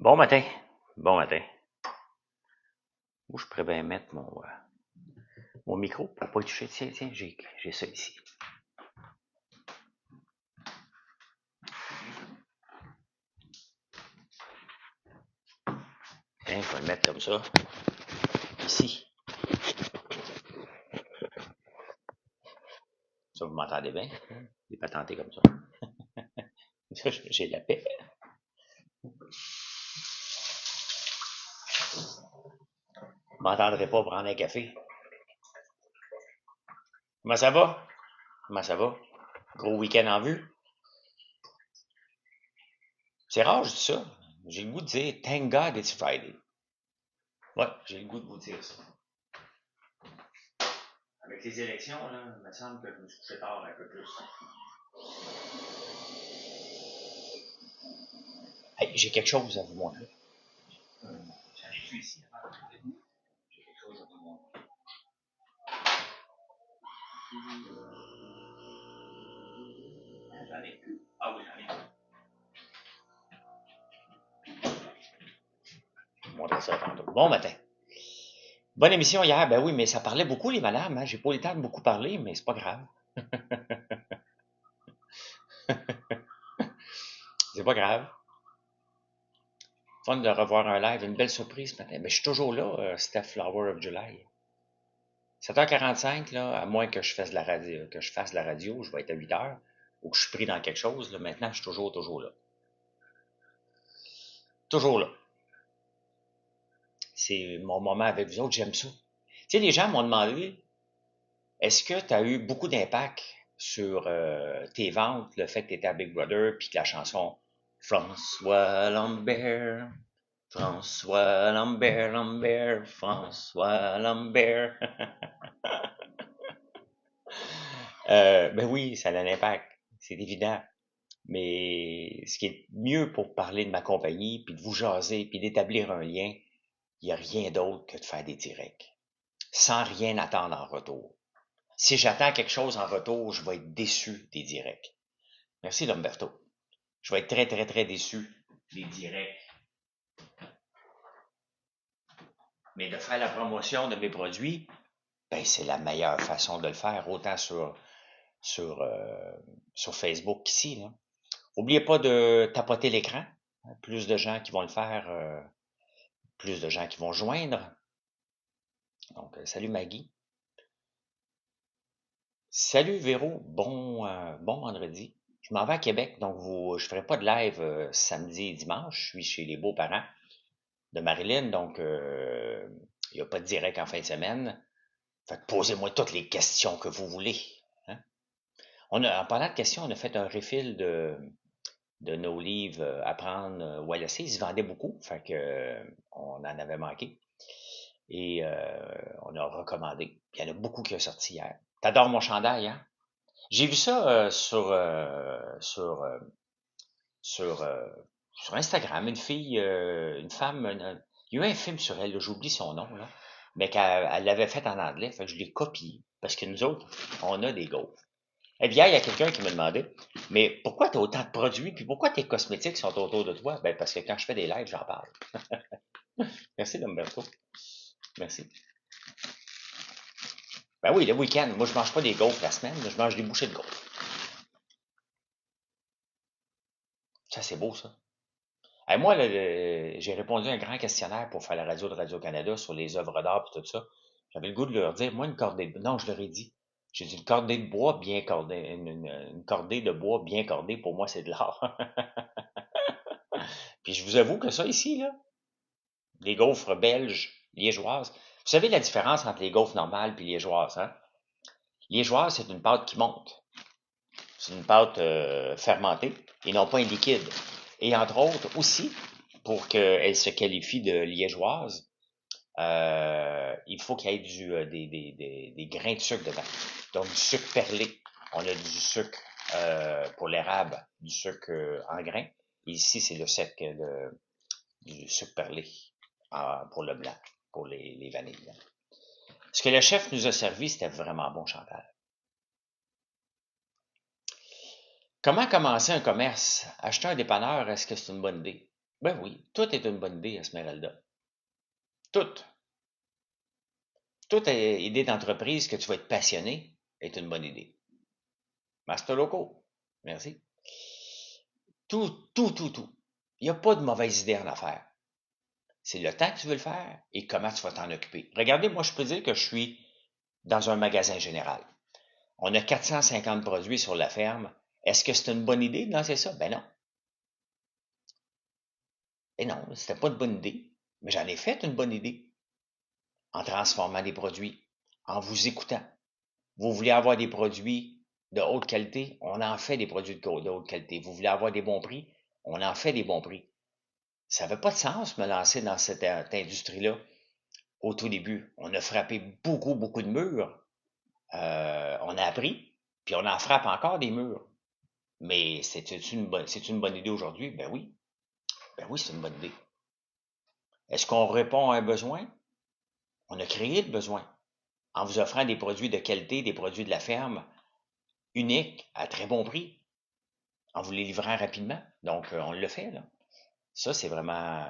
Bon matin. Bon matin. Où je pourrais bien mettre mon micro pour pas toucher. Tiens, tiens, j'ai ça ici. Tiens, je vais le mettre comme ça. Ici. Ça, vous m'entendez bien? Des patentés comme ça. Ça, j'ai la paix. Vous m'entendrez pas prendre un café. Comment ça va? Comment ça va? Gros week-end en vue? C'est rare, je dis ça. J'ai le goût de dire Thank God it's Friday. Ouais, j'ai le goût de vous dire ça. Avec les élections, là, il me semble que je me suis couché tard un peu plus. Hey, j'ai quelque chose à vous montrer. J'arrive ici avant de vous. J'ai quelque chose à vous montrer. J'en ai plus. Ah oui, j'en ai plus. Je vais vous montrer ça tantôt. Bon matin. Bonne émission hier. Ben oui, mais ça parlait beaucoup, les madames. Hein? J'ai pas eu le temps de beaucoup parler, mais c'est pas grave. C'est pas grave. Fun de revoir un live. Une belle surprise ce matin. Mais je suis toujours là, Steph Flower of July. 7h45, là, à moins que je fasse de la radio, je vais être à 8h, ou que je suis pris dans quelque chose. Là, maintenant, je suis toujours là. Toujours là. C'est mon moment avec vous autres, j'aime ça. Tu sais, les gens m'ont demandé, est-ce que tu as eu beaucoup d'impact sur tes ventes, le fait que tu étais à Big Brother, puis que la chanson François Lambert, François Lambert, Lambert, François Lambert. Ben oui, ça a un impact, c'est évident. Mais ce qui est mieux pour parler de ma compagnie, puis de vous jaser, puis d'établir un lien, il n'y a rien d'autre que de faire des directs, sans rien attendre en retour. Si j'attends quelque chose en retour, je vais être déçu des directs. Merci, Lamberto. Je vais être très déçu des directs. Mais de faire la promotion de mes produits, ben, c'est la meilleure façon de le faire, autant sur, sur Facebook qu'ici. Là. N'oubliez pas de tapoter l'écran. Plus de gens qui vont le faire, plus de gens qui vont joindre. Donc, salut Maggie. Salut Véro, bon vendredi. Je m'en vais à Québec, donc je ne ferai pas de live samedi et dimanche. Je suis chez les beaux-parents de Marilyn, donc il n'y a pas de direct en fin de semaine. Fait que posez-moi toutes les questions que vous voulez. Hein? En parlant de questions, on a fait un refill de nos livres Apprendre ou à laisser. Ils se vendaient beaucoup, fait que on en avait manqué. Et on a recommandé. Il y en a beaucoup qui ont sorti hier. T'adores mon chandail, hein? J'ai vu ça sur Instagram. Une fille, une femme, il y a eu un film sur elle, j'oublie son nom, là, mais qu'elle l'avait fait en anglais. Fait que je l'ai copié. Parce que nous autres, on a des gaufres. Et bien, il y a quelqu'un qui me demandait, mais pourquoi tu as autant de produits, puis pourquoi tes cosmétiques sont autour de toi? Ben, parce que quand je fais des lives, j'en parle. Merci, Lamberto. Merci. Ben oui, le week-end, moi, je mange pas des gaufres la semaine, je mange des bouchées de gaufres. Ça, c'est beau, ça. Et moi, j'ai répondu à un grand questionnaire pour faire la radio de Radio-Canada sur les œuvres d'art et tout ça. J'avais le goût de leur dire, moi, une cordée de... Non, je leur ai dit. J'ai dit, une cordée de bois bien cordée, une cordée de bois bien cordée, pour moi, c'est de l'art. Puis je vous avoue que ça ici, là, les gaufres belges, liégeoises, vous savez la différence entre les gaufres normales et liégeoises, hein? Liégeoise, c'est une pâte qui monte. C'est une pâte fermentée et non pas un liquide. Et entre autres aussi, pour qu'elle se qualifie de liégeoise, il faut qu'il y ait des grains de sucre dedans. Donc du sucre perlé. On a du sucre pour l'érable, du sucre en grains. Et ici, c'est du sucre perlé pour le blanc, pour les vanilles. Ce que le chef nous a servi, c'était vraiment bon, Chantal. Comment commencer un commerce? Acheter un dépanneur, est-ce que c'est une bonne idée? Ben oui, tout est une bonne idée, Esmeralda. Tout. Toute idée d'entreprise que tu vas être passionné est une bonne idée. Master Loco. Merci. Tout, tout, tout, tout. Il n'y a pas de mauvaise idée en affaires. C'est le temps que tu veux le faire et comment tu vas t'en occuper. Regardez, moi, je peux dire que je suis dans un magasin général. On a 450 produits sur la ferme. Est-ce que c'est une bonne idée de lancer ça? Ben non. Ben non, c'était pas une bonne idée. Mais j'en ai fait une bonne idée en transformant des produits, en vous écoutant. Vous voulez avoir des produits de haute qualité? On en fait des produits de haute qualité. Vous voulez avoir des bons prix? On en fait des bons prix. Ça n'avait pas de sens me lancer dans cette industrie-là au tout début. On a frappé beaucoup, beaucoup de murs. On a appris, puis on en frappe encore des murs. Mais c'est une bonne idée aujourd'hui? Ben oui. Ben oui, c'est une bonne idée. Est-ce qu'on répond à un besoin? On a créé le besoin en vous offrant des produits de qualité, des produits de la ferme, uniques, à très bon prix, en vous les livrant rapidement. Donc, on le fait, là. Ça, c'est vraiment,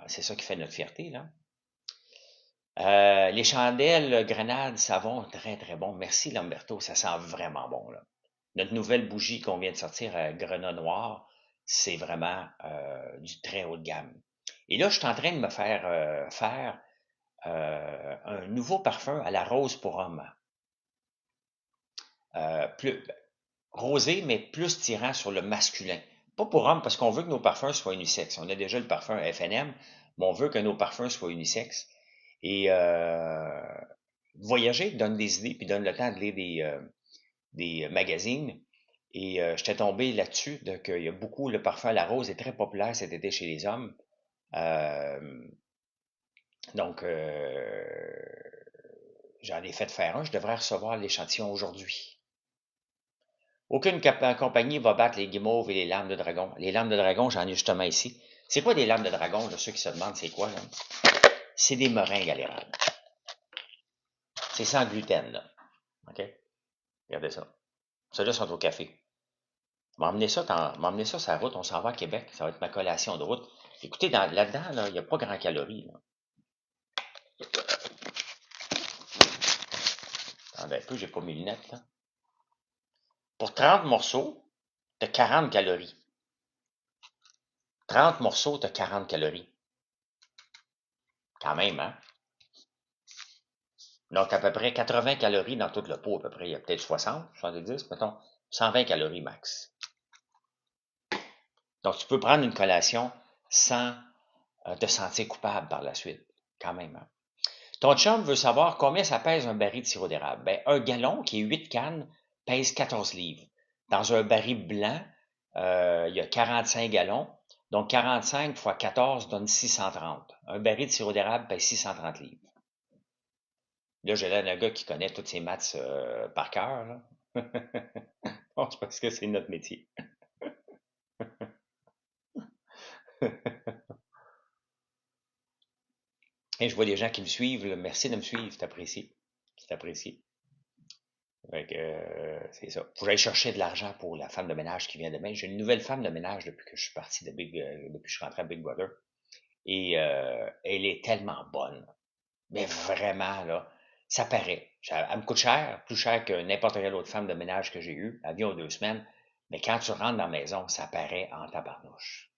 c'est ça qui fait notre fierté, là. Les chandelles, grenades, savon, très, très bon. Merci, Lamberto. Ça sent vraiment bon, là. Notre nouvelle bougie qu'on vient de sortir, Grenat Noir, c'est vraiment du très haut de gamme. Et là, je suis en train de me faire un nouveau parfum à la rose pour homme. Plus rosé, mais plus tirant sur le masculin. Pas pour homme, parce qu'on veut que nos parfums soient unisexes. On a déjà le parfum FNM, mais on veut que nos parfums soient unisexes. Et voyager donne des idées, puis donne le temps de lire des magazines. Et j'étais tombé là-dessus, qu'il y a beaucoup, le parfum à la rose est très populaire cet été chez les hommes. Euh, donc, j'en ai fait faire un. Je devrais recevoir l'échantillon aujourd'hui. Aucune compagnie va battre les guimauves et les lames de dragon. Les lames de dragon, j'en ai justement ici. C'est quoi des lames de dragon, là, ceux qui se demandent c'est quoi, là? C'est des meringues à l'érable. C'est sans gluten, là. OK? Regardez ça. Ceux-là sont au café. M'emmener ça, m'emmener ça sur la route, on s'en va à Québec. Ça va être ma collation de route. Écoutez, là-dedans, là, il n'y a pas grand calories, là. Attendez un peu, j'ai pas mes lunettes, là. Pour 30 morceaux, t'as 40 calories. 30 morceaux, t'as 40 calories. Quand même, hein? Donc, à peu près 80 calories dans toute le pot, à peu près. Il y a peut-être 60, 70, mettons. 120 calories max. Donc, tu peux prendre une collation sans te sentir coupable par la suite. Quand même, hein? Ton chum veut savoir combien ça pèse un baril de sirop d'érable. Ben, un gallon qui est 8 cannes pèse 14 livres. Dans un baril blanc, il y a 45 gallons. Donc, 45 fois 14 donne 630. Un baril de sirop d'érable pèse 630 livres. Là, j'ai l'air d'un gars qui connaît toutes ces maths par cœur, là. Bon, c'est parce que c'est notre métier. Et je vois des gens qui me suivent, là. Merci de me suivre, c'est apprécié. C'est apprécié. C'est ça. Faut que j'aille chercher de l'argent pour la femme de ménage qui vient demain. J'ai une nouvelle femme de ménage depuis que je suis parti depuis que je suis rentré à Big Brother. Et elle est tellement bonne. Mais vraiment, là, ça paraît. Elle me coûte cher, plus cher que n'importe quelle autre femme de ménage que j'ai eue. Elle vient aux 2 semaines. Mais quand tu rentres dans la maison, ça paraît en tabarnouche.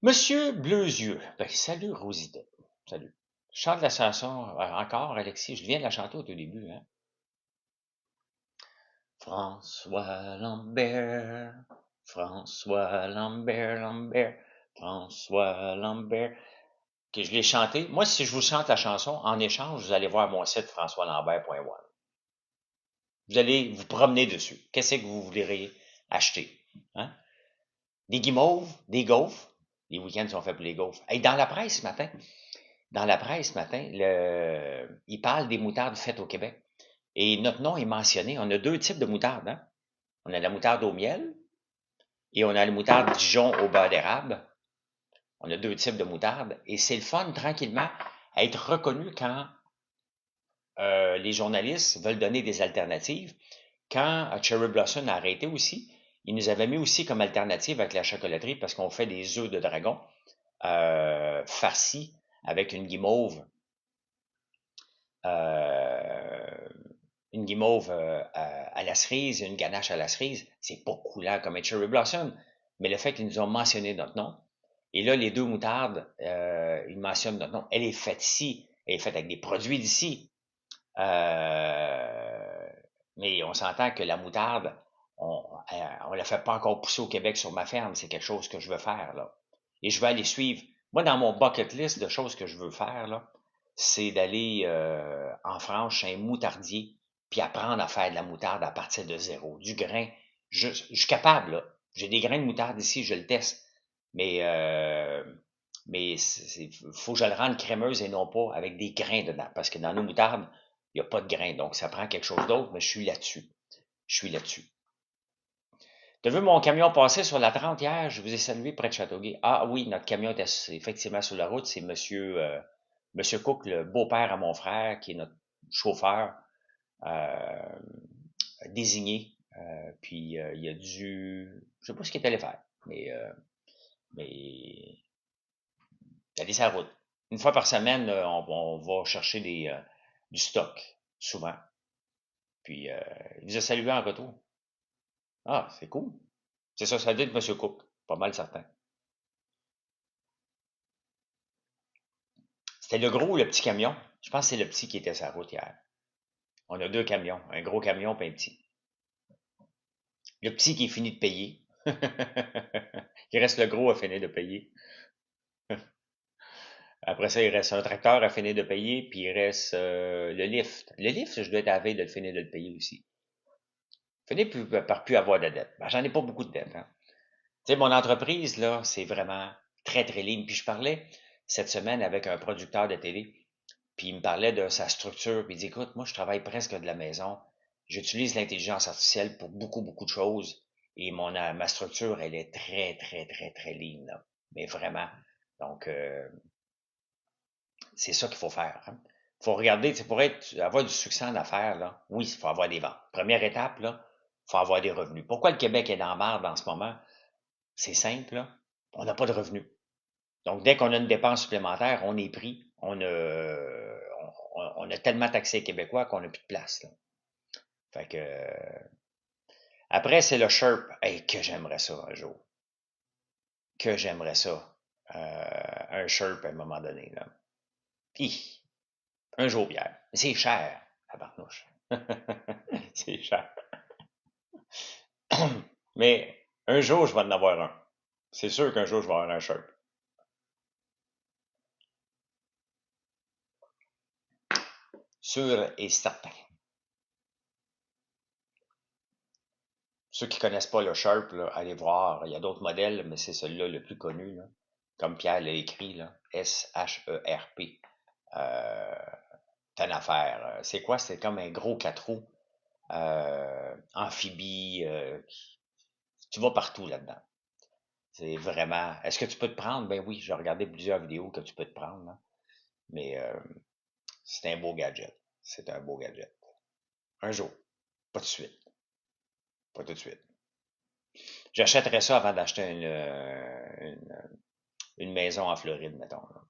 Monsieur Bleuzieux. Ben, salut Rosita. Salut. Je chante la chanson encore, Alexis. Je viens de la chanter au tout début, hein. François Lambert, François Lambert, Lambert, François Lambert. Que je l'ai chanté. Moi, si je vous chante la chanson, en échange, vous allez voir mon site françoislambert.one. Vous allez vous promener dessus. Qu'est-ce que vous voudriez acheter? Hein? Des guimauves, des gaufres. Les week-ends sont faits pour les gaufres. Et dans la presse ce matin, il parle des moutardes faites au Québec. Et notre nom est mentionné. On a 2 types de moutarde, hein? On a la moutarde au miel et on a la moutarde Dijon au beurre d'érable. On a 2 types de moutarde. Et c'est le fun, tranquillement, à être reconnu quand les journalistes veulent donner des alternatives. Quand Cherry Blossom a arrêté aussi, Ils nous avaient mis aussi comme alternative avec la chocolaterie parce qu'on fait des œufs de dragon farcis avec euh, une guimauve à la cerise, une ganache à la cerise. C'est pas coulant comme un cherry blossom, mais le fait qu'ils nous ont mentionné notre nom, et là, les deux moutardes, ils mentionnent notre nom. Elle est faite ici, elle est faite avec des produits d'ici. Mais on s'entend que la moutarde, on la fait pas encore pousser au Québec sur ma ferme. C'est quelque chose que je veux faire, là. Et je vais aller suivre. Moi, dans mon bucket list de choses que je veux faire, là, c'est d'aller en France chez un moutardier, puis apprendre à faire de la moutarde à partir de zéro. Du grain. Je suis capable, là. J'ai des grains de moutarde ici, je le teste. Mais, faut que je le rende crémeuse et non pas avec des grains dedans. Parce que dans nos moutardes, il n'y a pas de grains. Donc, ça prend quelque chose d'autre, mais je suis là-dessus. Je suis là-dessus. Tu as vu mon camion passer sur la 30 hier? Je vous ai salué près de Châteauguay. Ah oui, notre camion était effectivement sur la route. C'est Monsieur Cook, le beau-père à mon frère, qui est notre chauffeur euh, désigné. Puis il a dû... Je sais pas ce qu'il est allé faire, mais il allé sur la route. Une fois par semaine, on va chercher du stock, souvent. Puis il nous a salué en retour. Ah, c'est cool. C'est ça dit de M. Cook. Pas mal certain. C'était le gros ou le petit camion? Je pense que c'est le petit qui était sur la route hier. On a deux camions, un gros camion et un petit. Le petit qui est fini de payer. Il reste le gros à finir de payer. Après ça, il reste un tracteur à finir de payer, puis il reste le lift. Le lift, je dois être à la veille de le finir de le payer aussi. Finir par plus avoir de dette. Ben, j'en ai pas beaucoup de dettes. Hein. Tu sais, mon entreprise, là, c'est vraiment très, très libre. Puis je parlais cette semaine avec un producteur de télé, puis il me parlait de sa structure, puis il dit, écoute, moi, je travaille presque de la maison. J'utilise l'intelligence artificielle pour beaucoup, beaucoup de choses. Et ma structure, elle est très, très, très, très lean, là. Mais vraiment. Donc, c'est ça qu'il faut faire. Hein. Il faut regarder, pour avoir du succès en affaires, là, oui, il faut avoir des ventes. Première étape, là, il faut avoir des revenus. Pourquoi le Québec est dans la merde en ce moment? C'est simple, là. On n'a pas de revenus. Donc, dès qu'on a une dépense supplémentaire, on est pris. On a tellement taxé les Québécois qu'on n'a plus de place. Là. Fait que, après, c'est le Sherp. Hey, que j'aimerais ça un jour. Que j'aimerais ça. Un Sherp à un moment donné. Là. Hi, un jour, Pierre. Mais c'est cher, la barnouche. C'est cher. Mais un jour, je vais en avoir un. C'est sûr qu'un jour, je vais avoir un Sherp. Sûr et certain. Ceux qui connaissent pas le Sharp, là, allez voir. Il y a d'autres modèles, mais c'est celui-là le plus connu, là. Comme Pierre l'a écrit, là. S-H-E-R-P. C'est une affaire. C'est quoi? C'est comme un gros 4 roues. Amphibie. Tu vas partout là-dedans. C'est vraiment. Est-ce que tu peux te prendre? Ben oui, j'ai regardé plusieurs vidéos que tu peux te prendre, là. Mais c'est un beau gadget. C'est un beau gadget. Un jour. Pas de suite. Pas tout de suite. J'achèterais ça avant d'acheter une maison en Floride, mettons. Là.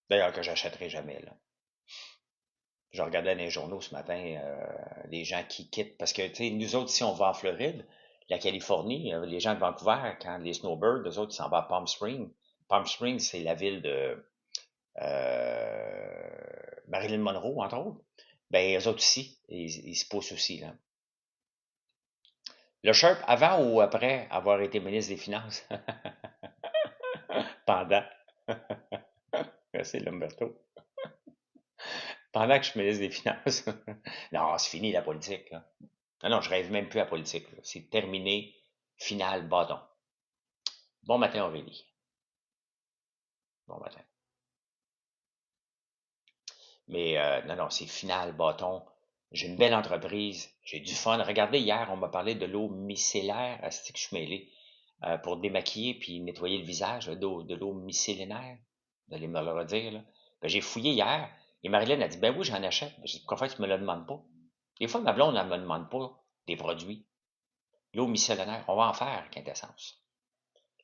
D'ailleurs, que j'achèterai jamais. Là. Je regardais dans les journaux ce matin les gens qui quittent. Parce que, tu sais, nous autres, si on va en Floride, la Californie, les gens de Vancouver, quand les snowbirds, eux autres, ils s'en vont à Palm Springs. Palm Springs, c'est la ville de Marilyn Monroe, entre autres. Ben, eux autres aussi, ils se poussent aussi, là. Le Sharp, avant ou après avoir été ministre des Finances? Pendant. Merci, Lamberto. Pendant que je suis ministre des Finances. Non, c'est fini la politique. Là. Non, je rêve même plus à la politique. Là. C'est terminé, final, bâton. Bon matin, Aurélie. Bon matin. Mais non, c'est final, bâton. J'ai une belle entreprise. J'ai du fun. Regardez, hier, on m'a parlé de l'eau micellaire. C'est que je suis mêlé. Pour démaquiller puis nettoyer le visage, de l'eau micellaire. Vous allez me le redire. Là. Ben, j'ai fouillé hier. Et Marilyn a dit, ben oui, j'en achète. J'ai dit, pourquoi tu me le demandes pas? Des fois, ma blonde, elle me demande pas des produits. l'eau micellaire. On va en faire, quintessence.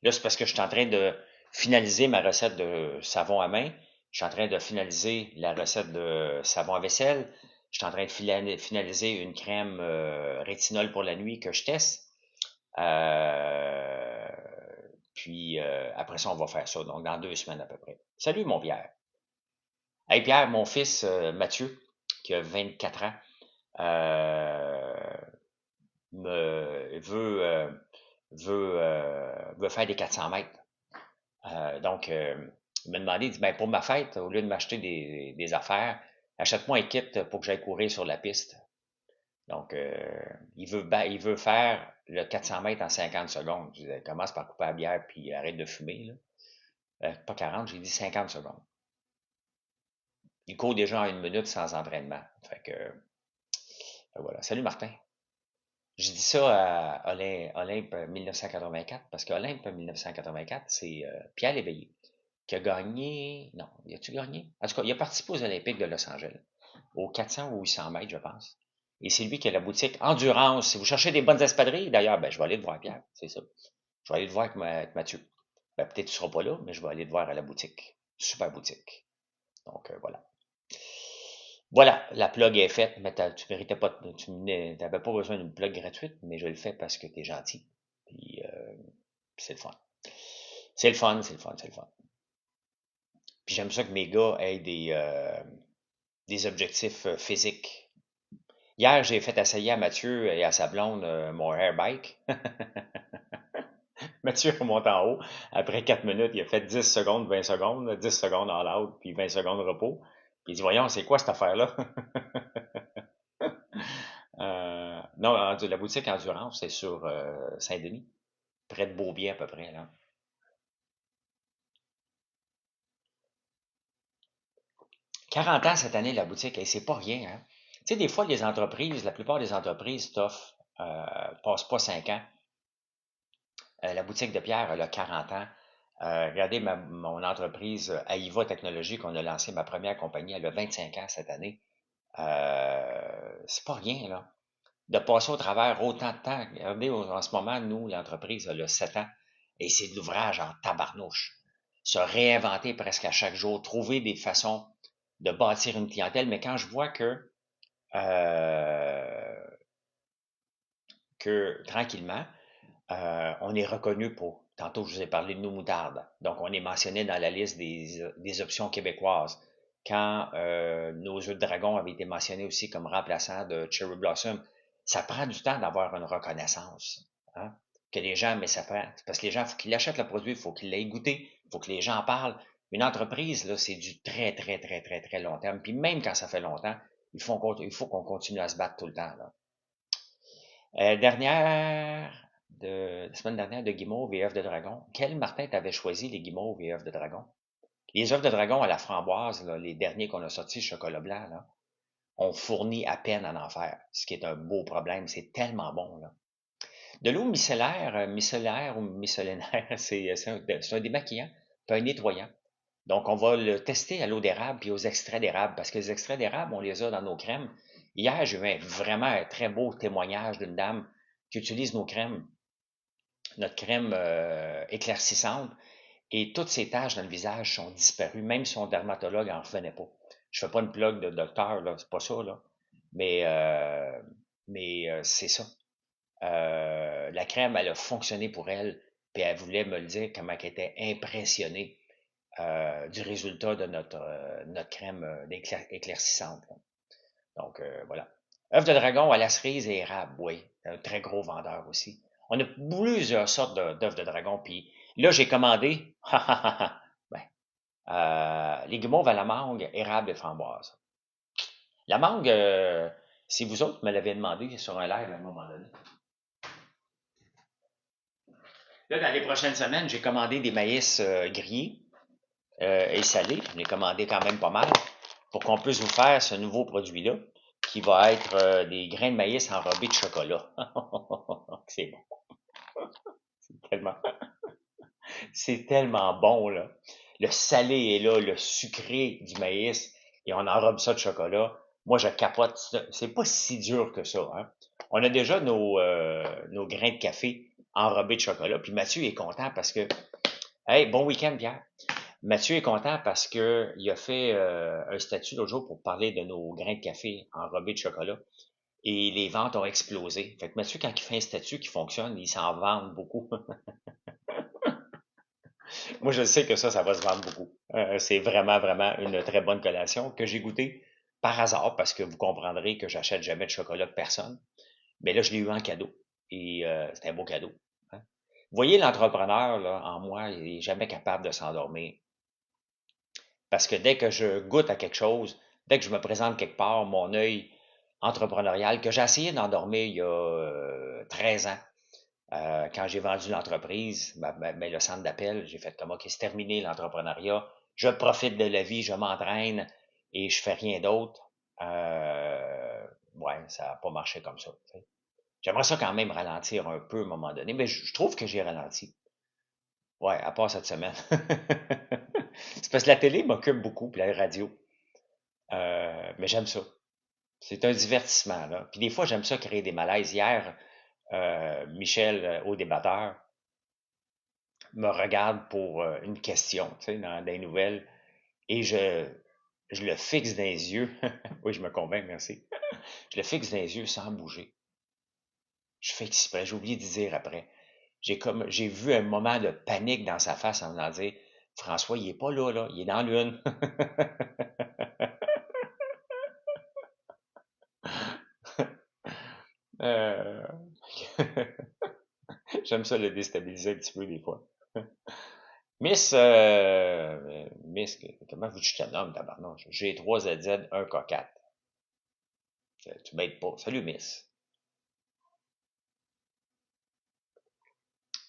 Là, c'est parce que je suis en train de finaliser ma recette de savon à main. Je suis en train de finaliser la recette de savon à vaisselle. Je suis en train de finaliser une crème rétinol pour la nuit que je teste. Puis après ça, on va faire ça. Donc, dans 2 semaines à peu près. Salut, mon Pierre. Hey, Pierre, mon fils Mathieu, qui a 24 ans, veut faire des 400 mètres. Donc, il m'a demandé, il dit, ben, pour ma fête, au lieu de m'acheter des affaires, achète-moi un kit pour que j'aille courir sur la piste. Donc, il veut faire le 400 mètres en 50 secondes. Je disais, commence par couper la bière puis arrête de fumer. Là. Pas 40, j'ai dit 50 secondes. Il court déjà en 1 minute sans entraînement. Fait que voilà. Salut Martin. Je dis ça à Olympe 1984 parce qu'Olympe 1984, c'est Pierre Léveillé qui a gagné. Non, y a-tu gagné? En tout cas, il a participé aux Olympiques de Los Angeles, aux 400 ou 800 mètres, je pense. Et c'est lui qui a la boutique Endurance. Si vous cherchez des bonnes espadrilles, d'ailleurs, ben, je vais aller te voir, Pierre, c'est ça. Je vais aller te voir avec Mathieu. Ben, peut-être que tu ne seras pas là, mais je vais aller te voir à la boutique. Super boutique. Donc, voilà. Voilà, la plug est faite, mais tu méritais pas, tu n'avais pas besoin d'une plug gratuite, mais je le fais parce que tu es gentil. Puis, c'est le fun. C'est le fun, c'est le fun, c'est le fun. Puis j'aime ça que mes gars aient des objectifs physiques. Hier, j'ai fait essayer à Mathieu et à sa blonde mon air bike. Mathieu remonte en haut. Après 4 minutes, il a fait 10 secondes, 20 secondes, 10 secondes en out, puis 20 secondes de repos. Puis il dit, voyons, c'est quoi cette affaire-là? Non, la boutique Endurance, c'est sur Saint-Denis, près de Beaubien à peu près, là. 40 ans cette année, la boutique, et c'est pas rien, hein. Tu sais, des fois, les entreprises, la plupart des entreprises t'offrent, passent pas 5 ans. La boutique de Pierre, elle a 40 ans. Regardez mon entreprise Aiva Technologies qu'on a lancé, ma première compagnie, elle a 25 ans cette année. C'est pas rien, là. De passer au travers autant de temps. Regardez, en ce moment, nous, l'entreprise, elle a 7 ans. Et c'est de l'ouvrage en tabarnouche. Se réinventer presque à chaque jour, trouver des façons de bâtir une clientèle. Mais quand je vois que tranquillement, on est reconnu pour, tantôt je vous ai parlé de nos moutardes, donc on est mentionné dans la liste des options québécoises. Quand nos œufs de dragon avaient été mentionnés aussi comme remplaçants de Cherry Blossom, ça prend du temps d'avoir une reconnaissance. Hein? Que les gens, mais ça prend, parce que les gens, il faut qu'ils achètent le produit, il faut qu'ils l'aient goûté, il faut que les gens en parlent. Une entreprise, là, c'est du très, très, très, très, très long terme. Puis même quand ça fait longtemps, il faut qu'on continue à se battre tout le temps. Là. La semaine dernière de guimauve et œufs de dragon. Quel Martin t'avais choisi les guimauves et œufs de dragon? Les œufs de dragon à la framboise, là, les derniers qu'on a sortis, chocolat blanc, là, on fournit à peine en enfer, ce qui est un beau problème. C'est tellement bon. Là. De l'eau micellaire ou micellaire, c'est un démaquillant, puis un nettoyant. Donc, on va le tester à l'eau d'érable puis aux extraits d'érable, parce que les extraits d'érable, on les a dans nos crèmes. Hier, j'ai eu vraiment un très beau témoignage d'une dame qui utilise nos crèmes, notre crème éclaircissante, et toutes ses taches dans le visage sont disparues, même son dermatologue n'en revenait pas. Je fais pas une plug de docteur, là, c'est pas ça, là. Mais c'est ça. La crème, elle a fonctionné pour elle, puis elle voulait me le dire comment elle était impressionnée du résultat de notre crème éclaircissante. Là. Donc, voilà. Œuf de dragon à la cerise et érable, oui. Un très gros vendeur aussi. On a plusieurs sortes d'œufs de dragon. Puis là, j'ai commandé les guimauves à la mangue, érable et framboise. La mangue, si vous autres me l'avez demandé sur un live à un moment donné. Là, dans les prochaines semaines, j'ai commandé des maïs grillés et salés. J'en ai commandé quand même pas mal pour qu'on puisse vous faire ce nouveau produit-là qui va être des grains de maïs enrobés de chocolat. C'est bon. Tellement, c'est tellement bon, là. Le salé est là, le sucré du maïs, et on enrobe ça de chocolat. Moi, je capote. C'est pas si dur que ça, hein. On a déjà nos grains de café enrobés de chocolat. Puis Mathieu est content parce que, hey, bon week-end, Pierre. Mathieu est content parce que il a fait un statut l'autre jour pour parler de nos grains de café enrobés de chocolat. Et les ventes ont explosé. Fait que Mathieu, quand il fait un statut qui fonctionne, il s'en vend beaucoup. Moi, je sais que ça va se vendre beaucoup. C'est vraiment, vraiment une très bonne collation que j'ai goûtée par hasard parce que vous comprendrez que j'achète jamais de chocolat de personne. Mais là, je l'ai eu en cadeau. Et c'était un beau cadeau. Hein. Vous voyez, l'entrepreneur, là, en moi, il est jamais capable de s'endormir. Parce que dès que je goûte à quelque chose, dès que je me présente quelque part, mon œil entrepreneurial, que j'ai essayé d'endormir il y a 13 ans, quand j'ai vendu l'entreprise, le centre d'appel, j'ai fait comme, OK, c'est terminé l'entrepreneuriat, je profite de la vie, je m'entraîne et je fais rien d'autre. Ouais, ça n'a pas marché comme ça. T'sais. J'aimerais ça quand même ralentir un peu à un moment donné, mais je trouve que j'ai ralenti. Ouais, à part cette semaine. C'est parce que la télé m'occupe beaucoup, puis la radio. Mais j'aime ça. C'est un divertissement, là. Puis des fois, j'aime ça créer des malaises. Hier, Michel, au débatteur, me regarde pour une question, tu sais, dans des nouvelles, et je le fixe dans les yeux. Oui, je me convainc, merci. Je le fixe dans les yeux sans bouger. Je fais exprès, j'ai oublié de dire après. J'ai vu un moment de panique dans sa face en me disant, François, il est pas là, là, il est dans l'une. Euh, J'aime ça le déstabiliser un petit peu des fois. Miss, comment vous tu te nommes, tabarnouche? G3ZZ 1K4. Tu m'aides pas. Salut, Miss.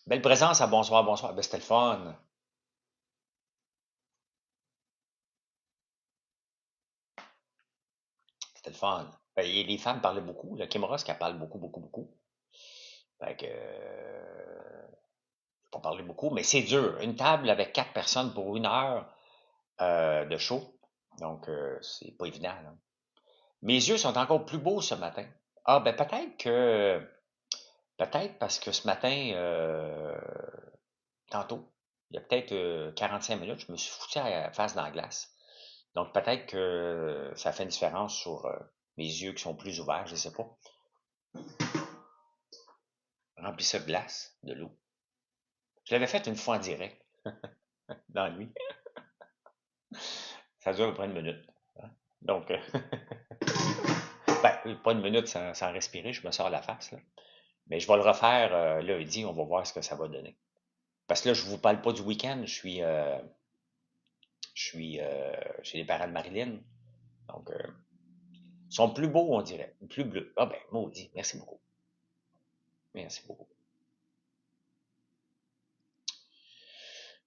Belle présence à bonsoir, bonsoir. Ben, c'était le fun. C'était le fun. Ben, les femmes parlaient beaucoup. Là. Kim Ross, qui parle beaucoup, beaucoup, beaucoup. Fait que, pas parler beaucoup, mais c'est dur. Une table avec 4 personnes pour 1 heure de show. Donc, c'est pas évident. Là. Mes yeux sont encore plus beaux ce matin. Ah, ben peut-être parce que ce matin, tantôt, il y a peut-être 45 minutes, je me suis foutu à la face dans la glace. Donc peut-être que ça fait une différence sur mes yeux qui sont plus ouverts, je ne sais pas. Remplis ça de glace, de l'eau. Je l'avais fait une fois en direct, dans la nuit. Ça dure à peu près 1 minute. Hein. Donc, pas 1 minute sans respirer, je me sors la face. Là. Mais je vais le refaire lundi, on va voir ce que ça va donner. Parce que là, je ne vous parle pas du week-end, je suis chez les parents de Marilyn. Donc, ils sont plus beaux, on dirait. Plus bleus. Ah ben, maudit. Merci beaucoup. Merci beaucoup.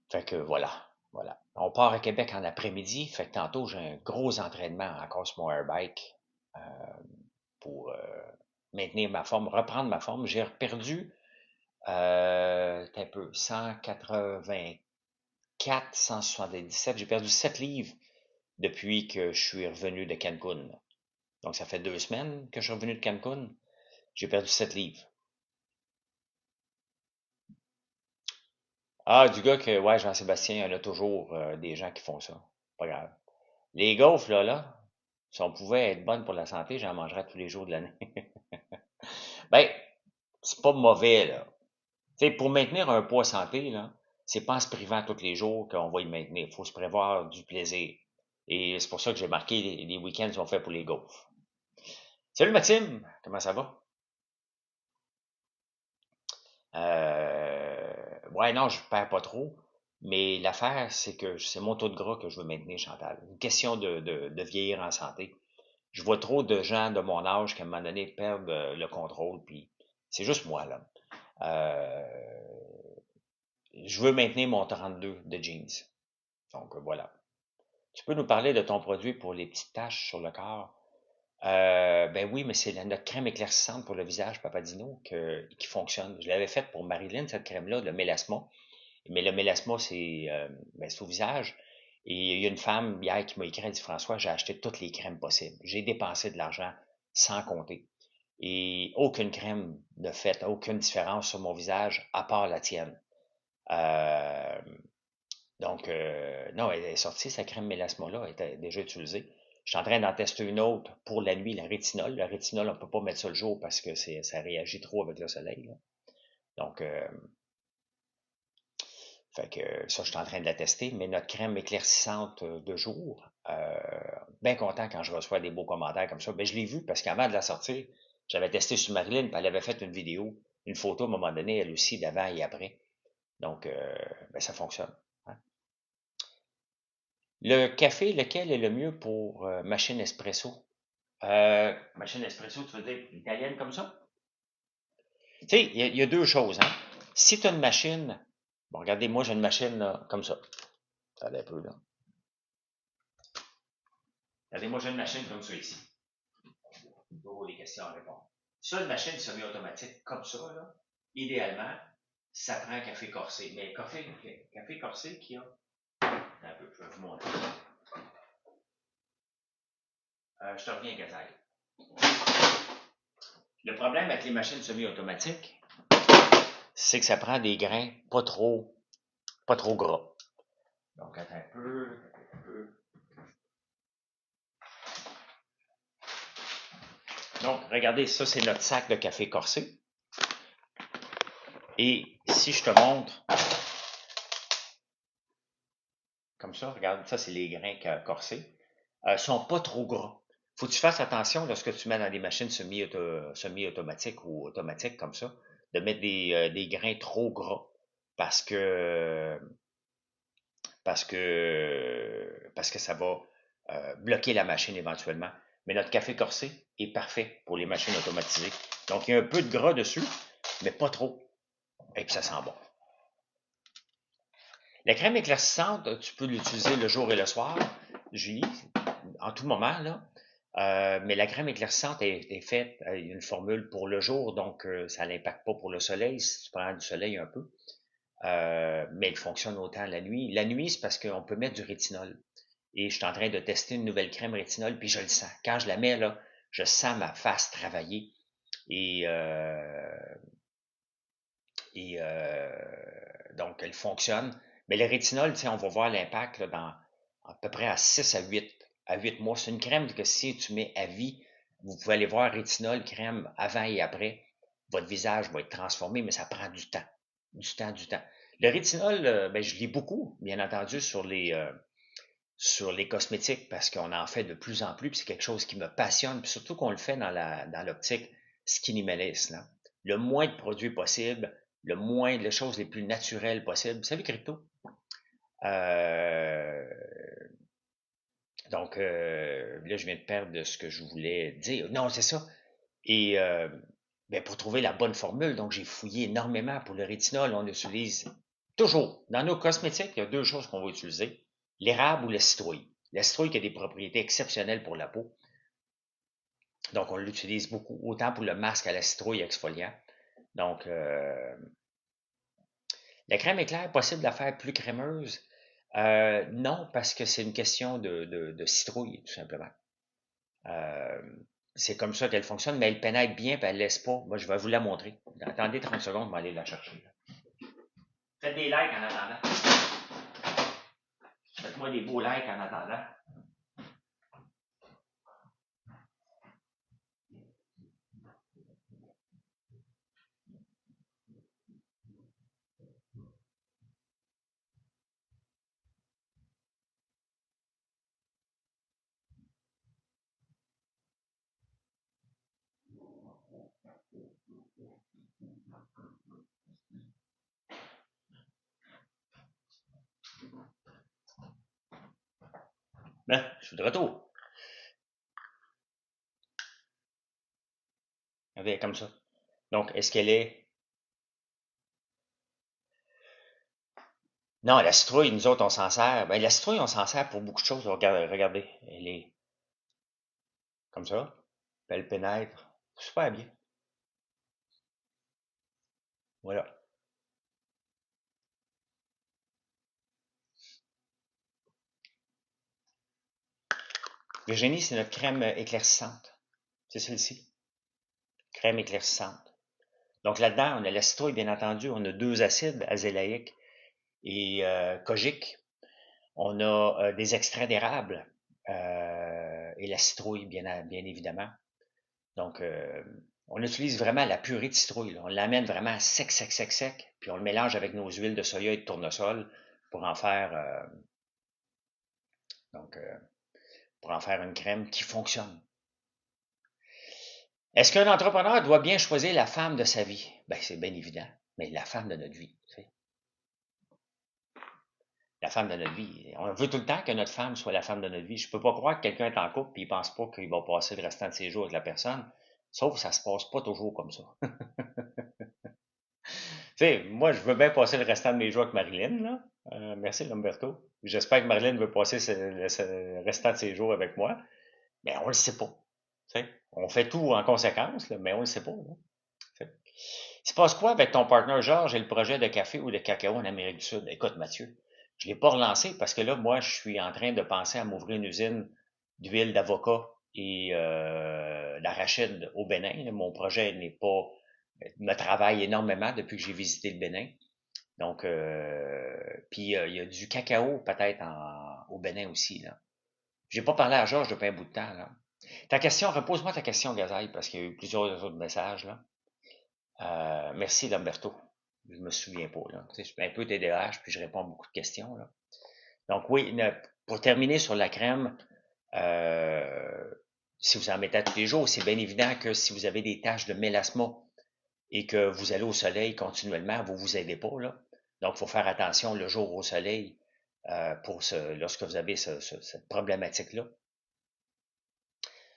Fait que voilà. Voilà. On part à Québec en après-midi. Fait que tantôt, j'ai un gros entraînement encore sur mon airbike euh, pour maintenir ma forme, reprendre ma forme. J'ai perdu un peu 184, 177. J'ai perdu 7 livres depuis que je suis revenu de Cancun. Donc, ça fait 2 semaines que je suis revenu de Cancun. J'ai perdu 7 livres. Ah, du gars que, ouais, Jean-Sébastien, il y en a toujours des gens qui font ça. Pas grave. Les gaufres, là, si on pouvait être bonnes pour la santé, j'en mangerais tous les jours de l'année. Ben, c'est pas mauvais, là. Tu sais, pour maintenir un poids santé, là, c'est pas en se privant tous les jours qu'on va y maintenir. Il faut se prévoir du plaisir. Et c'est pour ça que j'ai marqué les week-ends sont faits pour les gaufres. Salut Maxime, comment ça va? Ouais, non, je perds pas trop. Mais l'affaire, c'est que c'est mon taux de gras que je veux maintenir, Chantal. Une question de vieillir en santé. Je vois trop de gens de mon âge qui, à un moment donné, perdent le contrôle, puis c'est juste moi, là. Euh, je veux maintenir mon 32 de jeans. Donc, voilà. Tu peux nous parler de ton produit pour les petites taches sur le corps? Ben oui, mais c'est notre crème éclaircissante pour le visage Papadino qui fonctionne. Je l'avais faite pour Marilyn, cette crème-là, le mélasma. Mais le mélasma, c'est au visage. Et il y a une femme hier qui m'a écrit, elle dit François, j'ai acheté toutes les crèmes possibles. J'ai dépensé de l'argent sans compter. Et aucune crème ne fait aucune différence sur mon visage, à part la tienne. Euh, donc, non, elle est sortie, sa crème mélasma-là, elle était déjà utilisée. Je suis en train d'en tester une autre pour la nuit, la rétinol. La rétinol, on ne peut pas mettre ça le jour parce que ça réagit trop avec le soleil, là. Donc, fait que ça, je suis en train de la tester. Mais notre crème éclaircissante de jour, bien content quand je reçois des beaux commentaires comme ça. Ben, je l'ai vu parce qu'avant de la sortir, j'avais testé sur Marilyn, puis elle avait fait une vidéo, une photo à un moment donné, elle aussi, d'avant et après. Donc, ben, ça fonctionne, hein. Le café, lequel est le mieux pour machine espresso? Machine espresso, tu veux dire italienne comme ça? Tu sais, il y a deux choses, hein. Si tu as une machine, bon, regardez, moi j'ai une machine là, comme ça. Regardez un peu là. Regardez, moi j'ai une machine comme ça ici. Toujours des questions à répondre. Ça, une machine semi-automatique comme ça, là, idéalement, ça prend un café corsé. Mais café corsé qui a. Un peu, je vais vous montrer. Je te reviens, Gazelle. Le problème avec les machines semi-automatiques, c'est que ça prend des grains pas trop gras. Donc, attends un peu, un peu. Donc, regardez, ça, c'est notre sac de café corsé. Et si je te montre, comme ça, regarde, ça, c'est les grains corsés. Sont pas trop gras. Faut que tu fasses attention lorsque tu mets dans des machines semi-automatiques ou automatiques comme ça, de mettre des grains trop gras parce que parce que ça va bloquer la machine éventuellement. Mais notre café corsé est parfait pour les machines automatisées. Donc, il y a un peu de gras dessus, mais pas trop. Et puis, ça sent bon. La crème éclaircissante, tu peux l'utiliser le jour et le soir, Julie, en tout moment, là. Mais la crème éclaircissante est faite, il y a une formule pour le jour, donc ça n'impacte pas pour le soleil, si tu prends du soleil un peu. Mais elle fonctionne autant la nuit. La nuit, c'est parce qu'on peut mettre du rétinol. Et je suis en train de tester une nouvelle crème rétinol, puis je le sens. Quand je la mets, là, je sens ma face travailler. Et, donc, elle fonctionne. Mais le rétinol, tu sais, on va voir l'impact là, dans à peu près à 6 à 8 mois. C'est une crème que si tu mets à vie, vous pouvez aller voir rétinol, crème avant et après. Votre visage va être transformé, mais ça prend du temps. Du temps, du temps. Le rétinol, ben, je lis beaucoup, bien entendu, sur les cosmétiques parce qu'on en fait de plus en plus, puis c'est quelque chose qui me passionne, puis surtout qu'on le fait dans l'optique skinny minimalist, là. Le moins de produits possible, le moins de choses les plus naturelles possibles. Vous savez, Crypto? Euh, donc, là, je viens de perdre ce que je voulais dire. Non, c'est ça. Et ben, pour trouver la bonne formule, donc j'ai fouillé énormément pour le rétinol. On utilise toujours, dans nos cosmétiques, il y a deux choses qu'on va utiliser, l'érable ou la citrouille. La citrouille qui a des propriétés exceptionnelles pour la peau. Donc, on l'utilise beaucoup, autant pour le masque à la citrouille exfoliant. Donc, la crème éclair, possible de la faire plus crémeuse? Non, parce que c'est une question de citrouille, tout simplement. Euh, c'est comme ça qu'elle fonctionne, mais elle pénètre bien, puis elle laisse pas. Moi, je vais vous la montrer. Attendez 30 secondes, je vais aller la chercher. Faites des likes en attendant. Faites-moi des beaux likes en attendant. Ben, je suis de retour. Avec, comme ça. Donc, est-ce qu'elle est... Non, la citrouille, nous autres, on s'en sert. Ben, la citrouille, on s'en sert pour beaucoup de choses. Regardez, regardez. Elle est comme ça. Puis elle pénètre super bien. Voilà. Virginie, c'est notre crème éclaircissante. C'est celle-ci. crème éclaircissante. Donc là-dedans, on a la citrouille, bien entendu, on a 2 acides, azélaïque et kojique. On a des extraits d'érable et la citrouille, bien évidemment. Donc, on utilise vraiment la purée de citrouille, là. On l'amène vraiment sec, sec, sec, sec, puis on le mélange avec nos huiles de soya et de tournesol pour en faire, donc, pour en faire une crème qui fonctionne. Est-ce qu'un entrepreneur doit bien choisir la femme de sa vie? Ben, c'est bien évident, mais la femme de notre vie, tu sais. La femme de notre vie. On veut tout le temps que notre femme soit la femme de notre vie. Je peux pas croire que quelqu'un est en couple et il pense pas qu'il va passer le restant de ses jours avec la personne. Sauf que ça se passe pas toujours comme ça. Tu sais, moi, je veux bien passer le restant de mes jours avec Marilyn, là. Merci, Lamberto. J'espère que Marilyn veut passer le restant de ses jours avec moi. Mais on le sait pas. Tu sais, on fait tout en conséquence, là, mais on le sait pas, là. Tu sais. Il se passe quoi avec ton partenaire Georges et le projet de café ou de cacao en Amérique du Sud? Écoute, Mathieu, je ne l'ai pas relancé parce que là, moi, je suis en train de penser à m'ouvrir une usine d'huile d'avocat et d'arachide au Bénin. Mon projet n'est pas me travaille énormément depuis que j'ai visité le Bénin. Donc, puis il y a du cacao peut-être au Bénin aussi. Là. J'ai pas parlé à Georges depuis un bout de temps. Là. Ta question, repose-moi ta question, Gazaille, parce qu'il y a eu plusieurs autres messages. Là. Merci, Lamberto. Je me souviens pas. Là. Tu sais, je suis un peu TDAH, puis je réponds à beaucoup de questions. Là. Donc oui, pour terminer sur la crème, euh, si vous en mettez à tous les jours, c'est bien évident que si vous avez des taches de mélasma et que vous allez au soleil continuellement, vous vous aidez pas. Là. Donc, il faut faire attention le jour au soleil lorsque vous avez cette problématique-là.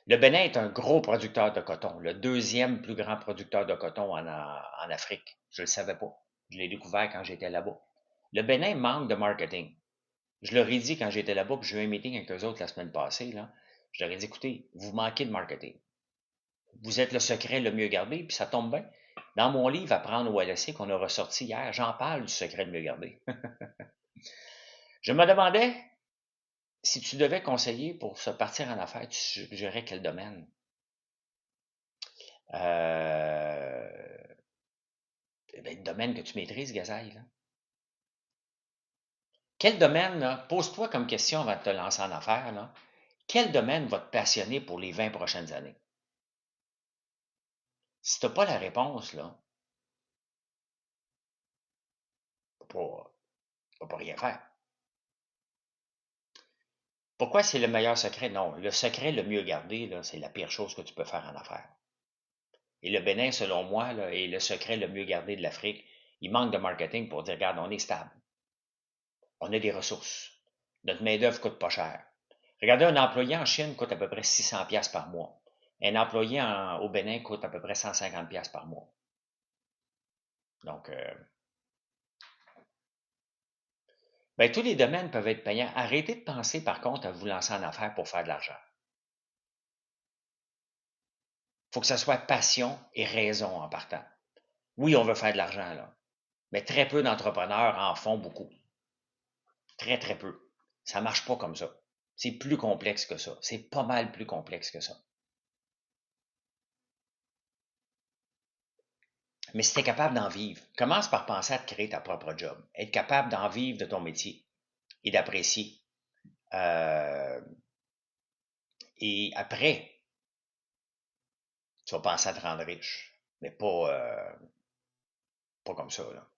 Le Bénin est un gros producteur de coton, le deuxième plus grand producteur de coton en Afrique. Je ne le savais pas. Je l'ai découvert quand j'étais là-bas. Le Bénin manque de marketing. Je leur ai dit quand j'étais là-bas, puis j'ai eu un meeting avec eux autres la semaine passée, là, je leur ai dit, écoutez, vous manquez de marketing. Vous êtes le secret le mieux gardé, puis ça tombe bien. Dans mon livre Apprendre ou à laisser qu'on a ressorti hier, j'en parle du secret le mieux gardé. Je me demandais si tu devais conseiller pour se partir en affaires, tu suggérais quel domaine? Le domaine que tu maîtrises, Gazaille. Là. Quel domaine, là, pose-toi comme question avant de te lancer en affaires, là, quel domaine va te passionner pour les 20 prochaines années? Si tu n'as pas la réponse, là, tu ne peux pas rien faire. Pourquoi c'est le meilleur secret? Non, le secret le mieux gardé, là, c'est la pire chose que tu peux faire en affaires. Et le Bénin, selon moi, là, est le secret le mieux gardé de l'Afrique. Il manque de marketing pour dire, regarde, on est stable. On a des ressources. Notre main-d'œuvre coûte pas cher. Regardez, un employé en Chine coûte à peu près 600$ par mois. Un employé au Bénin coûte à peu près 150$ par mois. Donc, ben, tous les domaines peuvent être payants. Arrêtez de penser, par contre, à vous lancer en affaires pour faire de l'argent. Il faut que ça soit passion et raison en partant. Oui, on veut faire de l'argent, là. Mais très peu d'entrepreneurs en font beaucoup. Très, très peu. Ça marche pas comme ça. C'est plus complexe que ça. C'est pas mal plus complexe que ça. Mais si tu es capable d'en vivre, commence par penser à te créer ta propre job. Être capable d'en vivre de ton métier et d'apprécier. Euh, et après, tu vas penser à te rendre riche. Mais pas comme ça. Là.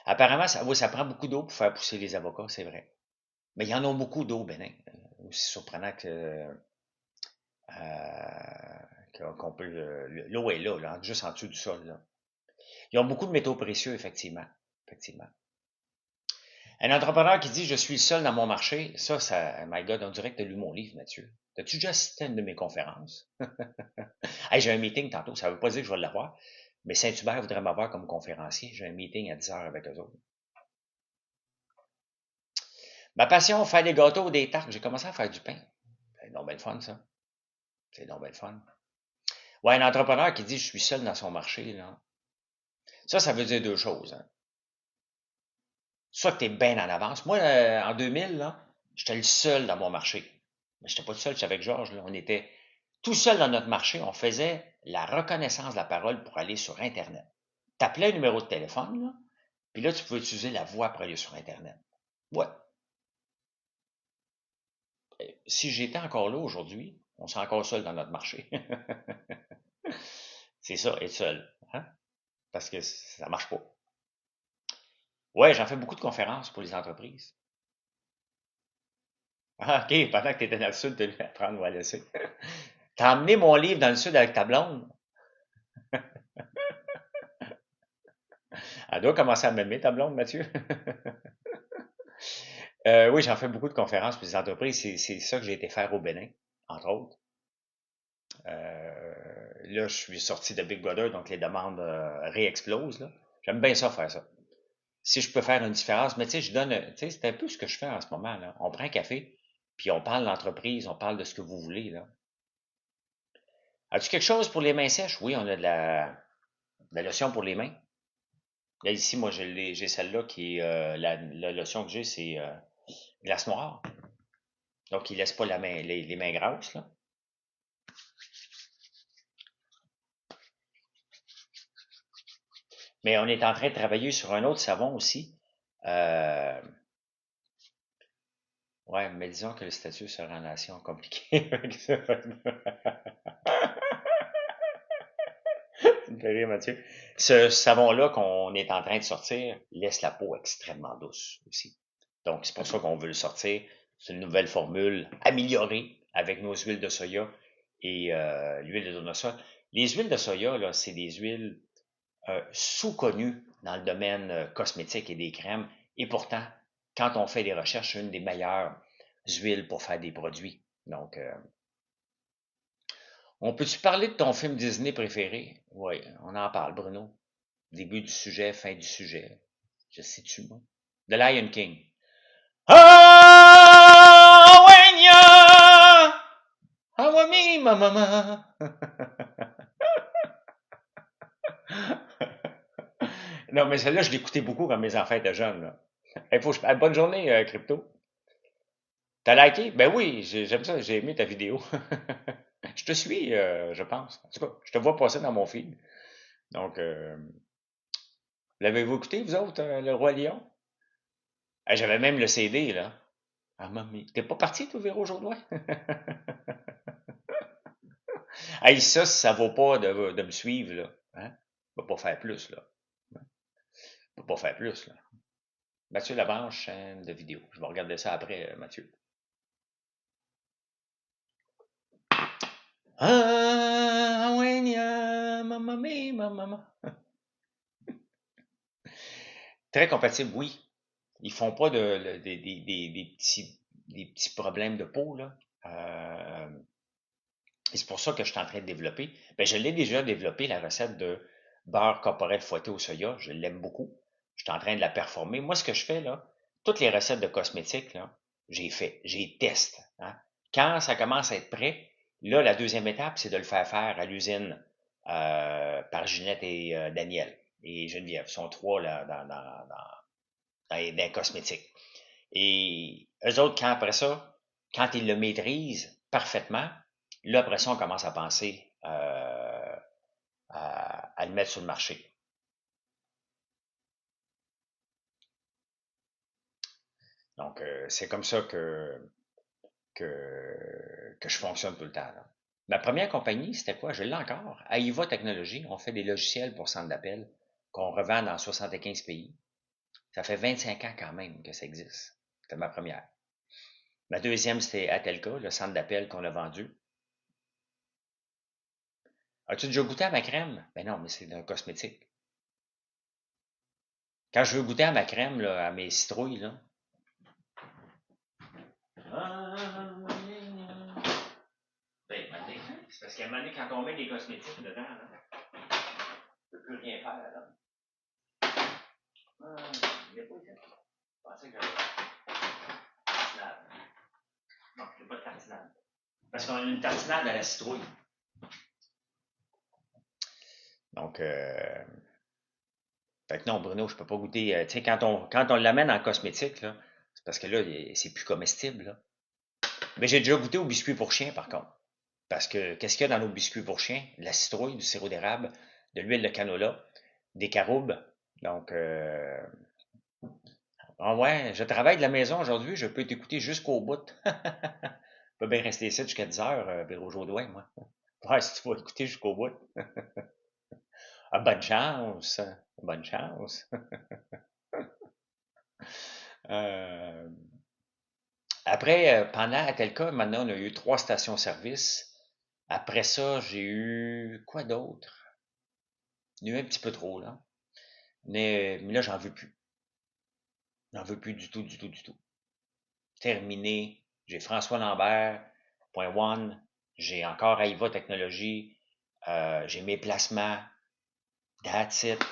Apparemment, oui, ça prend beaucoup d'eau pour faire pousser les avocats, c'est vrai. Mais il y en a beaucoup d'eau, Bénin. Aussi surprenant qu'on peut. L'eau est là, juste en dessous du sol. Là. Ils ont beaucoup de métaux précieux, effectivement. Effectivement. Un entrepreneur qui dit je suis le seul dans mon marché, ça, my God, on dirait que tu as lu mon livre, Mathieu. As-tu déjà assisté à une de mes conférences? Hey, j'ai un meeting tantôt, ça ne veut pas dire que je vais l'avoir, mais Saint-Hubert voudrait m'avoir comme conférencier. J'ai un meeting à 10 heures avec eux autres. Ma passion, faire des gâteaux ou des tartes. J'ai commencé à faire du pain. C'est donc bien le fun, ça. C'est donc bien le fun. Ouais, un entrepreneur qui dit je suis seul dans son marché, là. Ça veut dire deux choses. Hein. Soit que tu es bien en avance. Moi, en 2000, là, j'étais le seul dans mon marché. Mais j'étais pas le seul, j'étais avec Georges. Là. On était Tout seul dans notre marché, on faisait la reconnaissance de la parole pour aller sur Internet. Tu appelais un numéro de téléphone, là, puis là, tu pouvais utiliser la voix pour aller sur Internet. Ouais. Si j'étais encore là aujourd'hui, on serait encore seul dans notre marché. C'est ça, être seul. Hein? Parce que ça marche pas. Ouais, j'en fais beaucoup de conférences pour les entreprises. Ah, OK, pendant que tu étais dans le sud, tu as dû apprendre ou à laisser. T'as emmené mon livre dans le sud avec ta blonde. Elle doit commencer à m'aimer, ta blonde, Mathieu. Oui, j'en fais beaucoup de conférences pour les entreprises. C'est ça que j'ai été faire au Bénin, entre autres. Là, je suis sorti de Big Brother, donc les demandes réexplosent. Là. J'aime bien ça, faire ça. Si je peux faire une différence, mais tu sais, je donne, tu sais, c'est un peu ce que je fais en ce moment. Là. On prend un café, puis on parle d'entreprise, on parle de ce que vous voulez. Là. As-tu quelque chose pour les mains sèches? Oui, on a de la lotion pour les mains. Là, ici, moi, j'ai celle-là qui est, la lotion que j'ai, c'est glace noire. Donc, il laisse pas les mains grasses, là. Mais on est en train de travailler sur un autre savon aussi. Euh, ouais, mais disons que le statut sera en nation compliqué avec ça. Tu me fais rire, Mathieu. Ce savon-là qu'on est en train de sortir laisse la peau extrêmement douce aussi. Donc, c'est pour ça qu'on veut le sortir. C'est une nouvelle formule améliorée avec nos huiles de soya et l'huile de tournesol. Les huiles de soya, là, c'est des huiles sous-connues dans le domaine cosmétique et des crèmes. Et pourtant, quand on fait des recherches, c'est une des meilleures huiles pour faire des produits. Donc, on peut-tu parler de ton film Disney préféré? Oui, on en parle, Bruno. Début du sujet, fin du sujet. Je sais-tu, moi? The Lion King. Ah, Wenya! Awami, ma maman! Non, mais celle-là, je l'écoutais beaucoup quand mes enfants étaient jeunes. Là. Bonne journée, Crypto. T'as liké? Ben oui, j'aime ça, j'ai aimé ta vidéo. Je te suis, je pense. En tout cas, je te vois passer dans mon feed. Donc, l'avez-vous écouté, vous autres, Le Roi Lion? J'avais même le CD, là. Ah, mamie. T'es pas parti, toi, Véro, aujourd'hui? Hey, ça vaut pas de me suivre, là. Hein? On va pas faire plus, là. On va pas faire plus, là. Mathieu Labanche, chaîne de vidéo. Je vais regarder ça après, Mathieu. Ah, ouais, maman, maman. Très compatible, oui. Ils font pas des petits problèmes de peau, là. Et c'est pour ça que je suis en train de développer. Ben, je l'ai déjà développé, la recette de beurre corporel fouetté au soya. Je l'aime beaucoup. Je suis en train de la performer. Moi, ce que je fais, là, toutes les recettes de cosmétiques, là, j'ai teste. Hein. Quand ça commence à être prêt, là, la deuxième étape, c'est de le faire faire à l'usine par Ginette et Daniel et Geneviève. Ils sont trois là, dans les cosmétiques. Et eux autres, quand ils le maîtrisent parfaitement, là, après ça, on commence à penser à le mettre sur le marché. Donc, c'est comme ça que je fonctionne tout le temps. Là. Ma première compagnie, c'était quoi? Je l'ai encore. Aiva Technologies, on fait des logiciels pour centre d'appel qu'on revend dans 75 pays. Ça fait 25 ans quand même que ça existe. C'était ma première. Ma deuxième, c'était Atelka, le centre d'appel qu'on a vendu. As-tu déjà goûté à ma crème? Ben non, mais c'est un cosmétique. Quand je veux goûter à ma crème, là, à mes citrouilles, là. Ben, c'est parce qu'à un moment donné, quand on met des cosmétiques dedans, là, on ne peut plus rien faire, là. Il n'y a pas été. Je pensais que j'avais tartinade. Non, il n'y a pas de tartinade. Parce qu'on a une tartinade à la citrouille. Donc, fait que non, Bruno, je peux pas goûter. Tu sais, quand on l'amène en cosmétique, là, c'est parce que là, c'est plus comestible, là. Mais j'ai déjà goûté au biscuit pour chien, par contre. Parce que qu'est-ce qu'il y a dans nos biscuits pour chiens? De la citrouille, du sirop d'érable, de l'huile de canola, des caroubes. Donc, ah ouais, je travaille de la maison aujourd'hui, je peux t'écouter jusqu'au bout. Je peux bien rester ici jusqu'à 10 heures, Véro Jodoin, moi. Ouais, si tu vas écouter jusqu'au bout. Ah, bonne chance. Bonne chance. Euh, Après, pendant Atelka, maintenant, on a eu 3 stations-service. Après ça, j'ai eu quoi d'autre? Il y en a eu un petit peu trop, là. Mais là, j'en veux plus. J'en veux plus du tout, du tout, du tout. Terminé. J'ai François Lambert, Point One. J'ai encore Aiva Technologies. J'ai mes placements. That's it.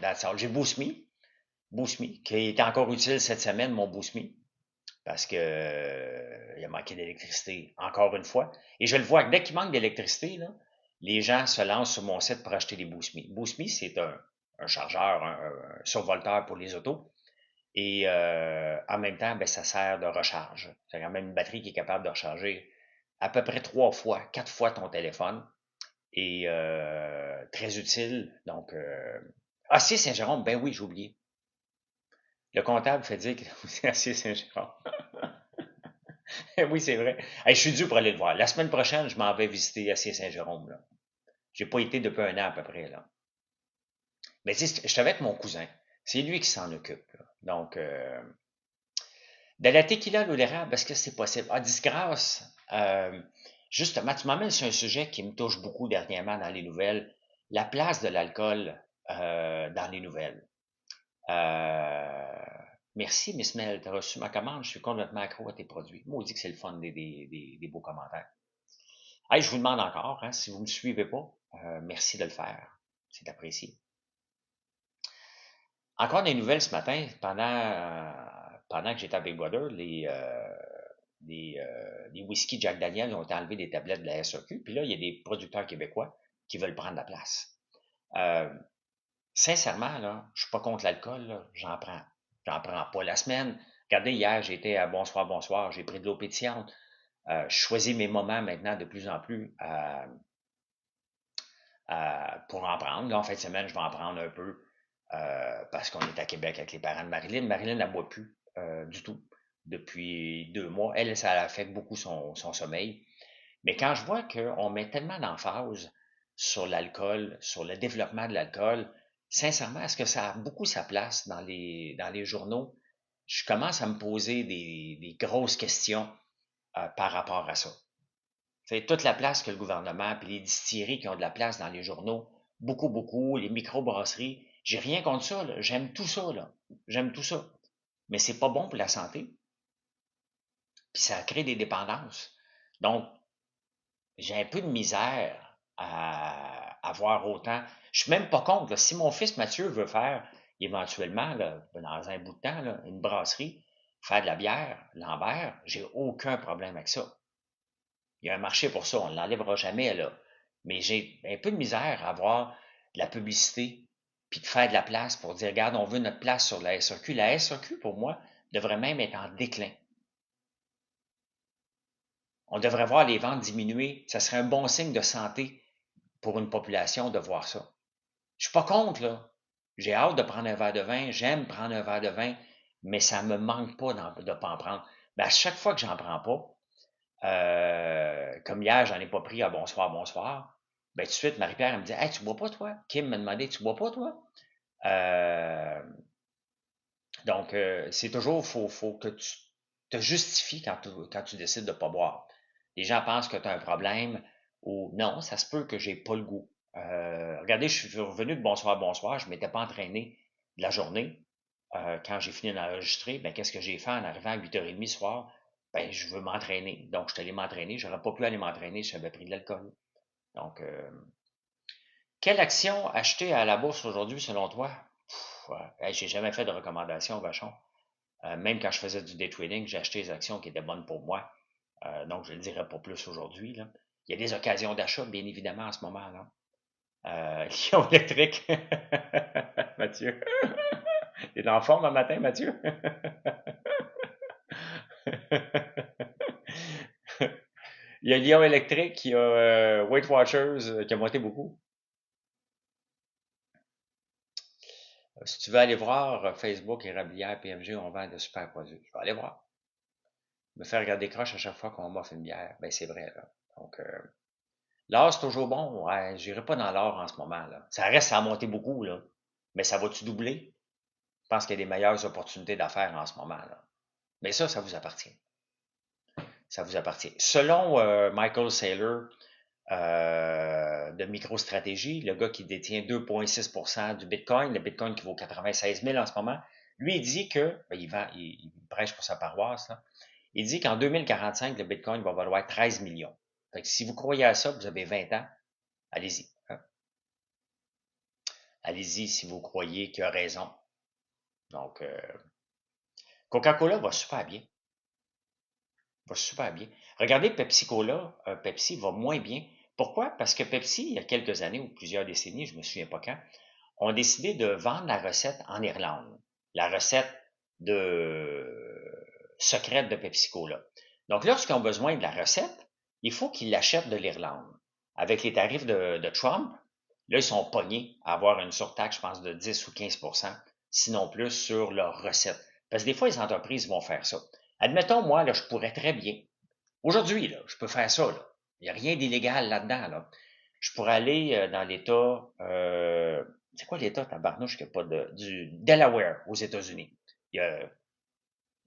That's all. J'ai Boost Me. Boost Me, qui est encore utile cette semaine, mon Boost Me. Parce que il a manqué d'électricité, encore une fois. Et je le vois, dès qu'il manque d'électricité, là, les gens se lancent sur mon site pour acheter des Boost Me. Boost Me, c'est un chargeur, un survolteur pour les autos. Et en même temps, ben, ça sert de recharge. C'est quand même une batterie qui est capable de recharger à peu près 3 fois, 4 fois ton téléphone. Et très utile. Donc, Acier Saint-Jérôme, ben oui, j'ai oublié. Le comptable fait dire que c'est Acier Saint-Jérôme. Oui, c'est vrai. Hey, je suis dû pour aller le voir. La semaine prochaine, je m'en vais visiter Acier Saint-Jérôme. Là. J'ai pas été depuis un an à peu près. Là. Mais tu sais, je suis avec mon cousin. C'est lui qui s'en occupe. Là. Donc, de la tequila à l'eau d'érable, est-ce que c'est possible? Ah, disgrâce. Justement, tu m'emmènes sur un sujet qui me touche beaucoup dernièrement dans les nouvelles. La place de l'alcool dans les nouvelles. Euh, Merci, Miss Mel, tu as reçu ma commande. Je suis complètement accro à tes produits. Moi, on dit que c'est le fun des beaux commentaires. Hey, je vous demande encore, hein, si vous ne me suivez pas, merci de le faire. C'est apprécié. Encore des nouvelles ce matin, pendant que j'étais à Big Brother, les whisky Jack Daniel ont été enlevés des tablettes de la SAQ. Puis là, il y a des producteurs québécois qui veulent prendre la place. Euh, Sincèrement, là, je suis pas contre l'alcool, là, j'en prends. J'en prends pas la semaine. Regardez, hier, j'étais à Bonsoir, bonsoir, j'ai pris de l'eau pétillante. Je choisis mes moments maintenant de plus en plus pour en prendre. Là, en fin de semaine, je vais en prendre un peu parce qu'on est à Québec avec les parents de Marilyn. Marilyn n'a boit plus du tout depuis 2 mois. Elle, ça affecte beaucoup son sommeil. Mais quand je vois qu'on met tellement d'emphase sur l'alcool, sur le développement de l'alcool, sincèrement, est-ce que ça a beaucoup sa place dans les journaux? Je commence à me poser des grosses questions par rapport à ça. C'est toute la place que le gouvernement, puis les distilleries qui ont de la place dans les journaux, beaucoup, beaucoup, les microbrasseries, j'ai rien contre ça, là. J'aime tout ça, là. J'aime tout ça. Mais c'est pas bon pour la santé, puis ça crée des dépendances. Donc, j'ai un peu de misère à voir autant. Je suis même pas contre, là. Si mon fils Mathieu veut faire éventuellement, là, dans un bout de temps, là, une brasserie, faire de la bière, Lambert, j'ai aucun problème avec ça. Il y a un marché pour ça, on ne l'enlèvera jamais, là. Mais j'ai un peu de misère à avoir de la publicité, puis de faire de la place pour dire, regarde, on veut notre place sur la SAQ. La SAQ, pour moi, devrait même être en déclin. On devrait voir les ventes diminuer. Ça serait un bon signe de santé pour une population de voir ça. Je suis pas contre, là. J'ai hâte de prendre un verre de vin, j'aime prendre un verre de vin, mais ça me manque pas de ne pas en prendre. Mais à chaque fois que j'en prends pas, comme hier, j'en ai pas pris à bonsoir, bonsoir. Ben, tout de suite, Marie-Pierre, elle me dit, hey, tu bois pas, toi? Kim m'a demandé, tu bois pas, toi? Euh, donc, c'est toujours, faut que tu te justifies quand tu décides de pas boire. Les gens pensent que tu as un problème ou non, ça se peut que j'ai pas le goût. Regardez, je suis revenu de bonsoir, bonsoir, je m'étais pas entraîné de la journée. Quand j'ai fini d'enregistrer, ben, qu'est-ce que j'ai fait en arrivant à 8h30 ce soir? Ben, je veux m'entraîner. Donc, je suis allé m'entraîner. J'aurais pas pu aller m'entraîner si j'avais pris de l'alcool. Donc, quelle action acheter à la bourse aujourd'hui selon toi? J'ai jamais fait de recommandation, Vachon. Même quand je faisais du day trading, j'ai acheté des actions qui étaient bonnes pour moi. Donc, je ne le dirai pas plus aujourd'hui. Là. Il y a des occasions d'achat, bien évidemment, en ce moment-là. Lion électrique. Mathieu. T'es en forme un matin, Mathieu? Il y a Lyon Électrique, il y a Weight Watchers qui a monté beaucoup. Si tu veux aller voir Facebook, Érablière, PMG, on vend de super produits. Je vais aller voir. Me faire regarder croche à chaque fois qu'on m'offre une bière. Ben, c'est vrai, là. Donc, l'or, c'est toujours bon. Ouais, j'irai pas dans l'or en ce moment, là. Ça reste à monter beaucoup, là. Mais ça va-tu doubler? Je pense qu'il y a des meilleures opportunités d'affaires en ce moment, là. Mais ça vous appartient. Ça vous appartient. Selon Michael Saylor, de MicroStratégie, le gars qui détient 2,6% du Bitcoin, le Bitcoin qui vaut 96 000 en ce moment, lui, il dit que, ben, il prêche pour sa paroisse, là, il dit qu'en 2045, le Bitcoin va valoir 13 millions. Fait que si vous croyez à ça, vous avez 20 ans, allez-y. Hein. Allez-y si vous croyez qu'il a raison. Donc, Coca-Cola va super bien. Va super bien. Regardez Pepsi-Cola. Pepsi va moins bien. Pourquoi? Parce que Pepsi, il y a quelques années ou plusieurs décennies, je ne me souviens pas quand, ont décidé de vendre la recette en Irlande. La recette de secrète de Pepsi-Cola. Donc, lorsqu'ils ont besoin de la recette, il faut qu'ils l'achètent de l'Irlande. Avec les tarifs de Trump, là, ils sont pognés à avoir une surtaxe, je pense, de 10 ou 15%, sinon plus, sur leur recette. Parce que des fois, les entreprises vont faire ça. Admettons, moi, là, je pourrais très bien. Aujourd'hui, là, je peux faire ça, là. Il n'y a rien d'illégal là-dedans, là. Je pourrais aller dans l'État, c'est quoi l'État, tabarnouche, qui n'a pas du Delaware, aux États-Unis. Il y a,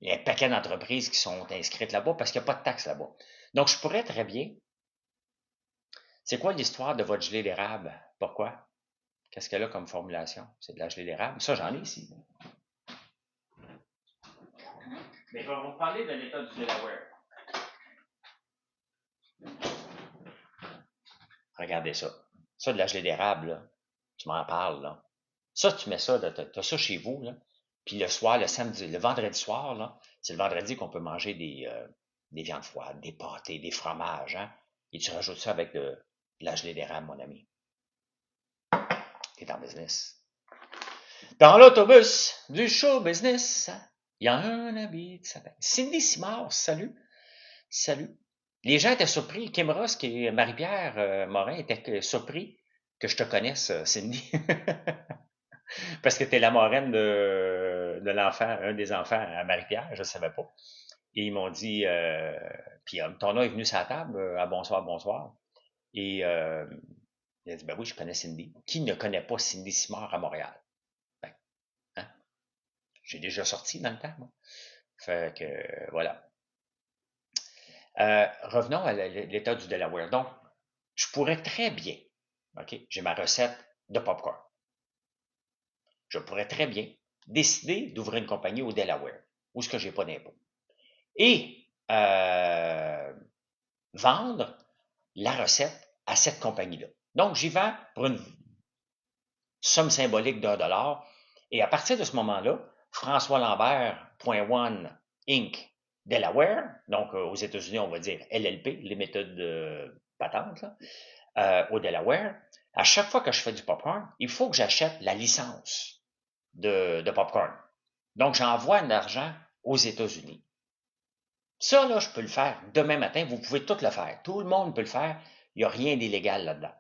il y a un paquet d'entreprises qui sont inscrites là-bas parce qu'il n'y a pas de taxes là-bas. Donc, je pourrais très bien. C'est quoi l'histoire de votre gelée d'érable? Pourquoi? Qu'est-ce qu'elle a comme formulation? C'est de la gelée d'érable? Ça, j'en ai ici. Mais je vais vous parler de l'État du Delaware. Regardez ça. Ça, de la gelée d'érable, là. Tu m'en parles, là. Ça, tu mets ça, tu as ça chez vous, là. Puis le soir, le samedi, le vendredi soir, là, c'est le vendredi qu'on peut manger des viandes froides, des pâtés, des fromages, hein. Et tu rajoutes ça avec de la gelée d'érable, mon ami. T'es en business. Dans l'autobus du show business, il y a un habit de sapin. Cindy Simard, salut. Salut. Les gens étaient surpris. Kim Ross et Marie-Pierre Morin étaient surpris que je te connaisse, Cindy. Parce que tu es la marraine de l'enfant, un des enfants à Marie-Pierre, je ne savais pas. Et ils m'ont dit, puis ton nom est venu sur la table, à bonsoir, bonsoir. Et il a dit, ben oui, je connais Cindy. Qui ne connaît pas Cindy Simard à Montréal? Ben, hein? J'ai déjà sorti dans le temps, moi. Fait que, voilà. Revenons à l'État du Delaware. Donc, je pourrais très bien, OK, j'ai ma recette de popcorn. Je pourrais très bien décider d'ouvrir une compagnie au Delaware, où ce que j'ai pas d'impôt. Et vendre la recette à cette compagnie-là. Donc, j'y vends pour une somme symbolique $1. Et à partir de ce moment-là, François Lambert.one Inc. Delaware, donc aux États-Unis, on va dire LLP, les méthodes de patente, au Delaware, à chaque fois que je fais du popcorn, il faut que j'achète la licence de popcorn. Donc, j'envoie de l'argent aux États-Unis. Ça, là, je peux le faire demain matin. Vous pouvez tout le faire. Tout le monde peut le faire. Il n'y a rien d'illégal là-dedans.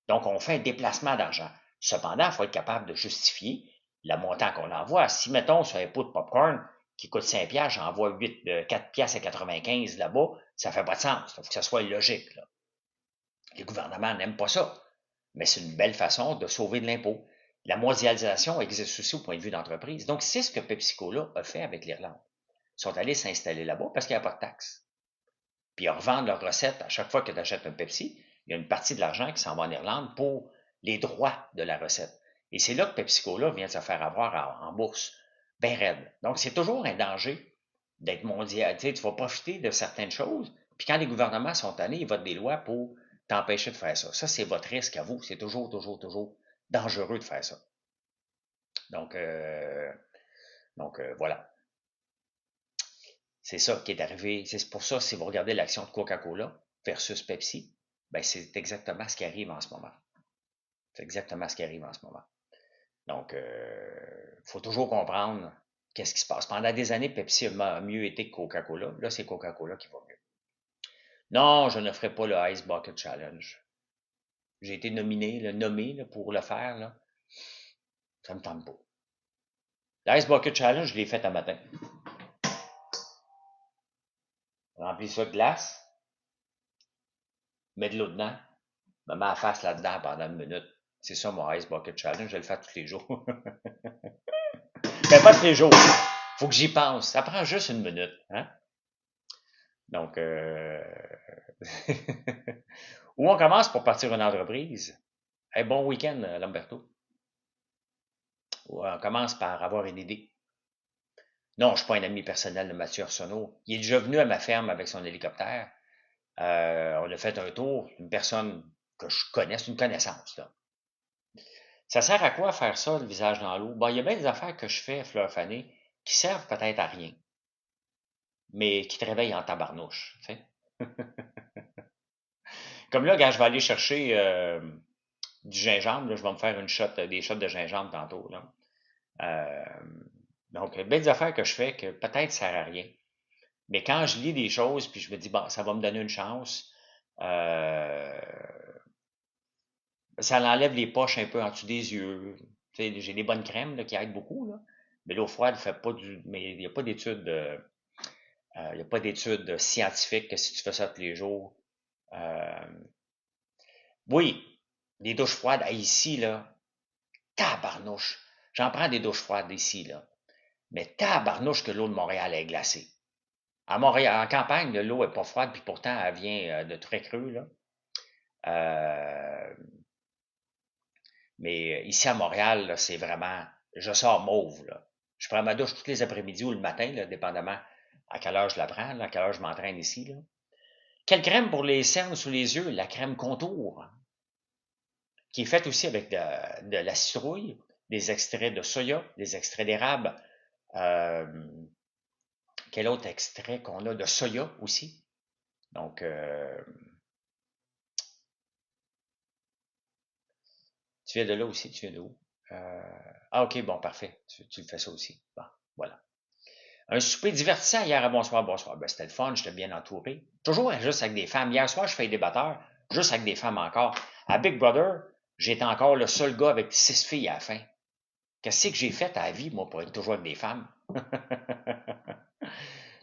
Donc, on fait un déplacement d'argent. Cependant, il faut être capable de justifier le montant qu'on envoie. Si, mettons, sur un pot de popcorn qui coûte 5 piastres, j'envoie 4 piastres et 95 là-bas, ça ne fait pas de sens. Il faut que ça soit logique. Là. Les gouvernements n'aiment pas ça. Mais c'est une belle façon de sauver de l'impôt. La mondialisation existe aussi au point de vue d'entreprise. Donc, c'est ce que PepsiCo a fait avec l'Irlande. Ils sont allés s'installer là-bas parce qu'il n'y a pas de taxes. Puis ils revendent leurs recettes à chaque fois que tu achètes un Pepsi. Il y a une partie de l'argent qui s'en va en Irlande pour les droits de la recette. Et c'est là que PepsiCo vient de se faire avoir en bourse. Ben raide. Donc, c'est toujours un danger d'être mondial. Tu vas profiter de certaines choses. Puis quand les gouvernements sont allés, ils votent des lois pour t'empêcher de faire ça. Ça, c'est votre risque à vous. C'est toujours, toujours, toujours dangereux de faire ça. Donc, voilà. C'est ça qui est arrivé. C'est pour ça, si vous regardez l'action de Coca-Cola versus Pepsi, ben c'est exactement ce qui arrive en ce moment. C'est exactement ce qui arrive en ce moment. Donc, il faut toujours comprendre qu'est-ce qui se passe. Pendant des années, Pepsi a mieux été que Coca-Cola. Là, c'est Coca-Cola qui va mieux. Non, je ne ferai pas le Ice Bucket Challenge. J'ai été nommé là, pour le faire. Là. Ça me tente pas. L'Ice Bucket Challenge, je l'ai fait un matin. Remplis ça de glace, mets de l'eau dedans, me mets la face là-dedans pendant une minute. C'est ça mon Ice Bucket Challenge, je le fais tous les jours. Mais pas tous les jours. Faut que j'y pense. Ça prend juste une minute. Hein? Donc, où on commence pour partir une entreprise? Hey, bon week-end, Lamberto. On commence par avoir une idée. Non, je ne suis pas un ami personnel de Mathieu Arsenault. Il est déjà venu à ma ferme avec son hélicoptère. On a fait un tour. Une personne que je connais, c'est une connaissance. Là. Ça sert à quoi faire ça, le visage dans l'eau? Bon, il y a bien des affaires que je fais, fleur fanée, qui servent peut-être à rien, mais qui te réveillent en tabarnouche. Tu sais? Comme là, quand je vais aller chercher du gingembre, là, je vais me faire des shots de gingembre tantôt. Là. Donc, il y a bien des affaires que je fais que peut-être ça sert à rien. Mais quand je lis des choses, puis je me dis, bon, ça va me donner une chance, ça enlève les poches un peu en dessous des yeux. Tu sais, j'ai des bonnes crèmes là, qui aident beaucoup, là. Mais l'eau froide ne fait pas du. Mais il n'y a pas d'études. Il y a pas d'études scientifiques que si tu fais ça tous les jours. Euh, oui, des douches froides ici, là, tabarnouche. J'en prends des douches froides ici, là. Mais tabarnouche que l'eau de Montréal est glacée. À Montréal, en campagne, l'eau est pas froide, puis pourtant, elle vient de très creux, là. Euh, mais ici à Montréal, c'est vraiment. Je sors mauve, là. Je prends ma douche tous les après-midi ou le matin, là, dépendamment à quelle heure je la prends, là, à quelle heure je m'entraîne ici. Là. Quelle crème pour les cernes sous les yeux? La crème contour, qui est faite aussi avec de la citrouille, des extraits de soya, des extraits d'érable. Euh, quel autre extrait qu'on a? De soya aussi. Donc, tu viens de là aussi, tu viens de où? Ok, bon, parfait. Tu le fais ça aussi. Bon, voilà. Un souper divertissant hier à Bonsoir, Bonsoir. Ben, c'était le fun, j'étais bien entouré. Toujours juste avec des femmes. Hier soir, je fais des batteurs, juste avec des femmes encore. À Big Brother, j'étais encore le seul gars avec 6 filles à la fin. Qu'est-ce que j'ai fait à la vie, moi, pour être toujours avec des femmes?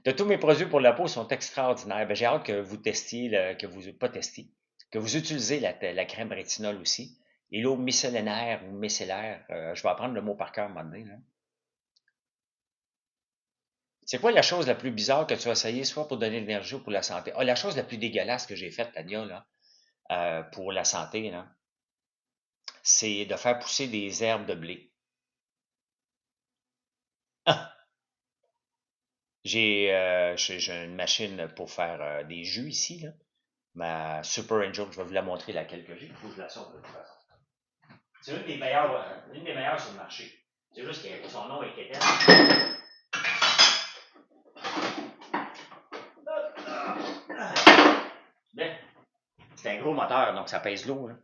De tous mes produits pour la peau sont extraordinaires. Ben, j'ai hâte que vous testiez, que vous pas testiez, que vous utilisez la crème rétinol aussi. Et l'eau micellaire ou micellaire, je vais apprendre le mot par cœur à un moment donné, là. C'est quoi la chose la plus bizarre que tu as essayé, soit pour donner de l'énergie ou pour la santé? Ah, la chose la plus dégueulasse que j'ai faite, Tania, là, pour la santé, là, c'est de faire pousser des herbes de blé. J'ai une machine pour faire des jus ici, là. Ma Super Angel, je vais vous la montrer laquelle que j'ai. Il faut que je la sorte de toute façon. C'est une des meilleures sur le marché. C'est juste que son nom est Kétel. Bien, c'est un gros moteur, donc ça pèse lourd. Là.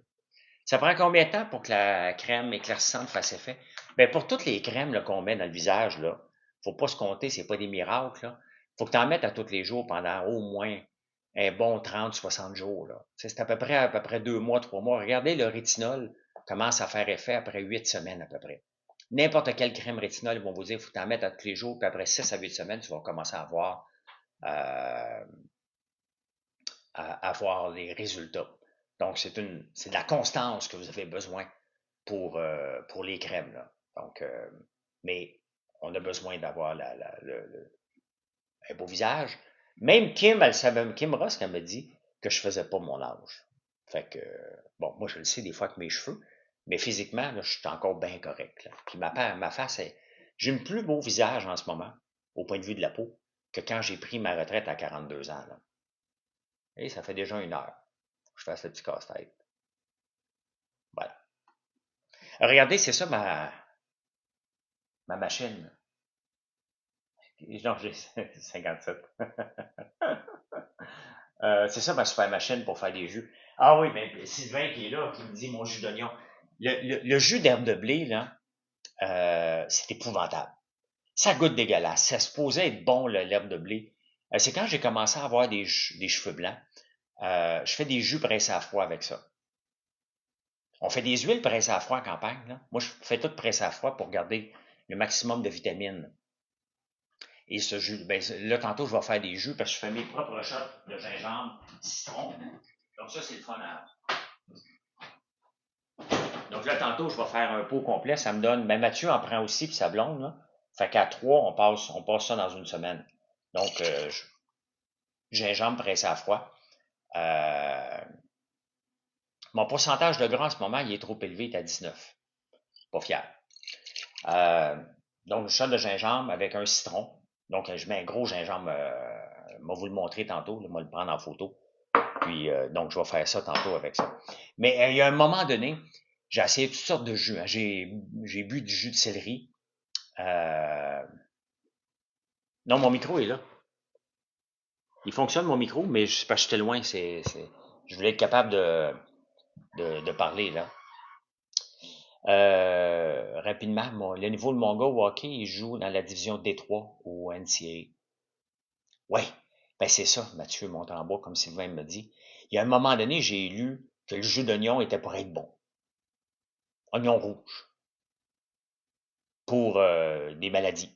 Ça prend combien de temps pour que la crème éclaircissante fasse effet? Ben, pour toutes les crèmes qu'on met dans le visage, là, faut pas se compter, c'est pas des miracles. Là. Faut que tu en mettes à tous les jours pendant au moins un bon 30-60 jours. Là. C'est à peu près 2 mois, 3 mois. Regardez, le rétinol commence à faire effet après 8 semaines à peu près. N'importe quelle crème rétinol, ils vont vous dire, il faut t'en mettre à tous les jours, puis après 6 à 8 semaines, tu vas commencer euh, à voir les résultats. Donc, c'est de la constance que vous avez besoin pour les crèmes. Là. Donc, mais on a besoin d'avoir un beau visage. Même Kim, elle savait, Kim Ross, elle m'a dit que je faisais pas mon âge. Fait que, bon, moi, je le sais des fois avec mes cheveux, mais physiquement, là, je suis encore bien correct. Là. Puis ma face, j'ai un plus beau visage en ce moment, au point de vue de la peau, que quand j'ai pris ma retraite à 42 ans. Là. Et ça fait déjà 1 heure. Faut que je fasse le petit casse-tête. Voilà. Regardez, c'est ça ma machine. Non, j'ai 57. C'est ça ma super machine pour faire des jus. Ah oui, mais Sylvain qui est là, qui me dit mon jus d'oignon. Le jus d'herbe de blé, là, c'est épouvantable. Ça goûte dégueulasse. Ça se supposait être bon, l'herbe de blé. C'est quand j'ai commencé à avoir des cheveux blancs. Je fais des jus pressés à froid avec ça. On fait des huiles pressées à froid en campagne, là. Moi, je fais tout pressé à froid pour garder le maximum de vitamines. Et ce jus, ben, là, tantôt, je vais faire des jus parce que je fais mes propres shots de gingembre, citron. Donc ça, c'est le fun à... Donc là, tantôt, je vais faire un pot complet. Ça me donne... Ben, Mathieu en prend aussi, puis sa blonde, là. Fait qu'à 3, on passe ça dans une semaine. Donc, gingembre pressé à froid. Mon pourcentage de gras en ce moment, il est trop élevé, il est à 19. Pas fier. Donc, je shot de gingembre avec un citron. Donc, je mets un gros gingembre. Je vais vous le montrer tantôt. Je vais le prendre en photo. Puis, donc, je vais faire ça tantôt avec ça. Mais il y a un moment donné, j'ai essayé toutes sortes de jus. Hein. J'ai bu du jus de céleri. Non, mon micro est là. Il fonctionne, mon micro, mais parce que j'étais loin. Je voulais être capable de parler, là. Rapidement, le niveau de mon gars au hockey, il joue dans la division D3 au NCAA. Oui, ben c'est ça, Mathieu Montembois, comme Sylvain me dit. Il y a un moment donné, j'ai lu que le jus d'oignon était pour être bon. Oignon rouge. Pour des maladies.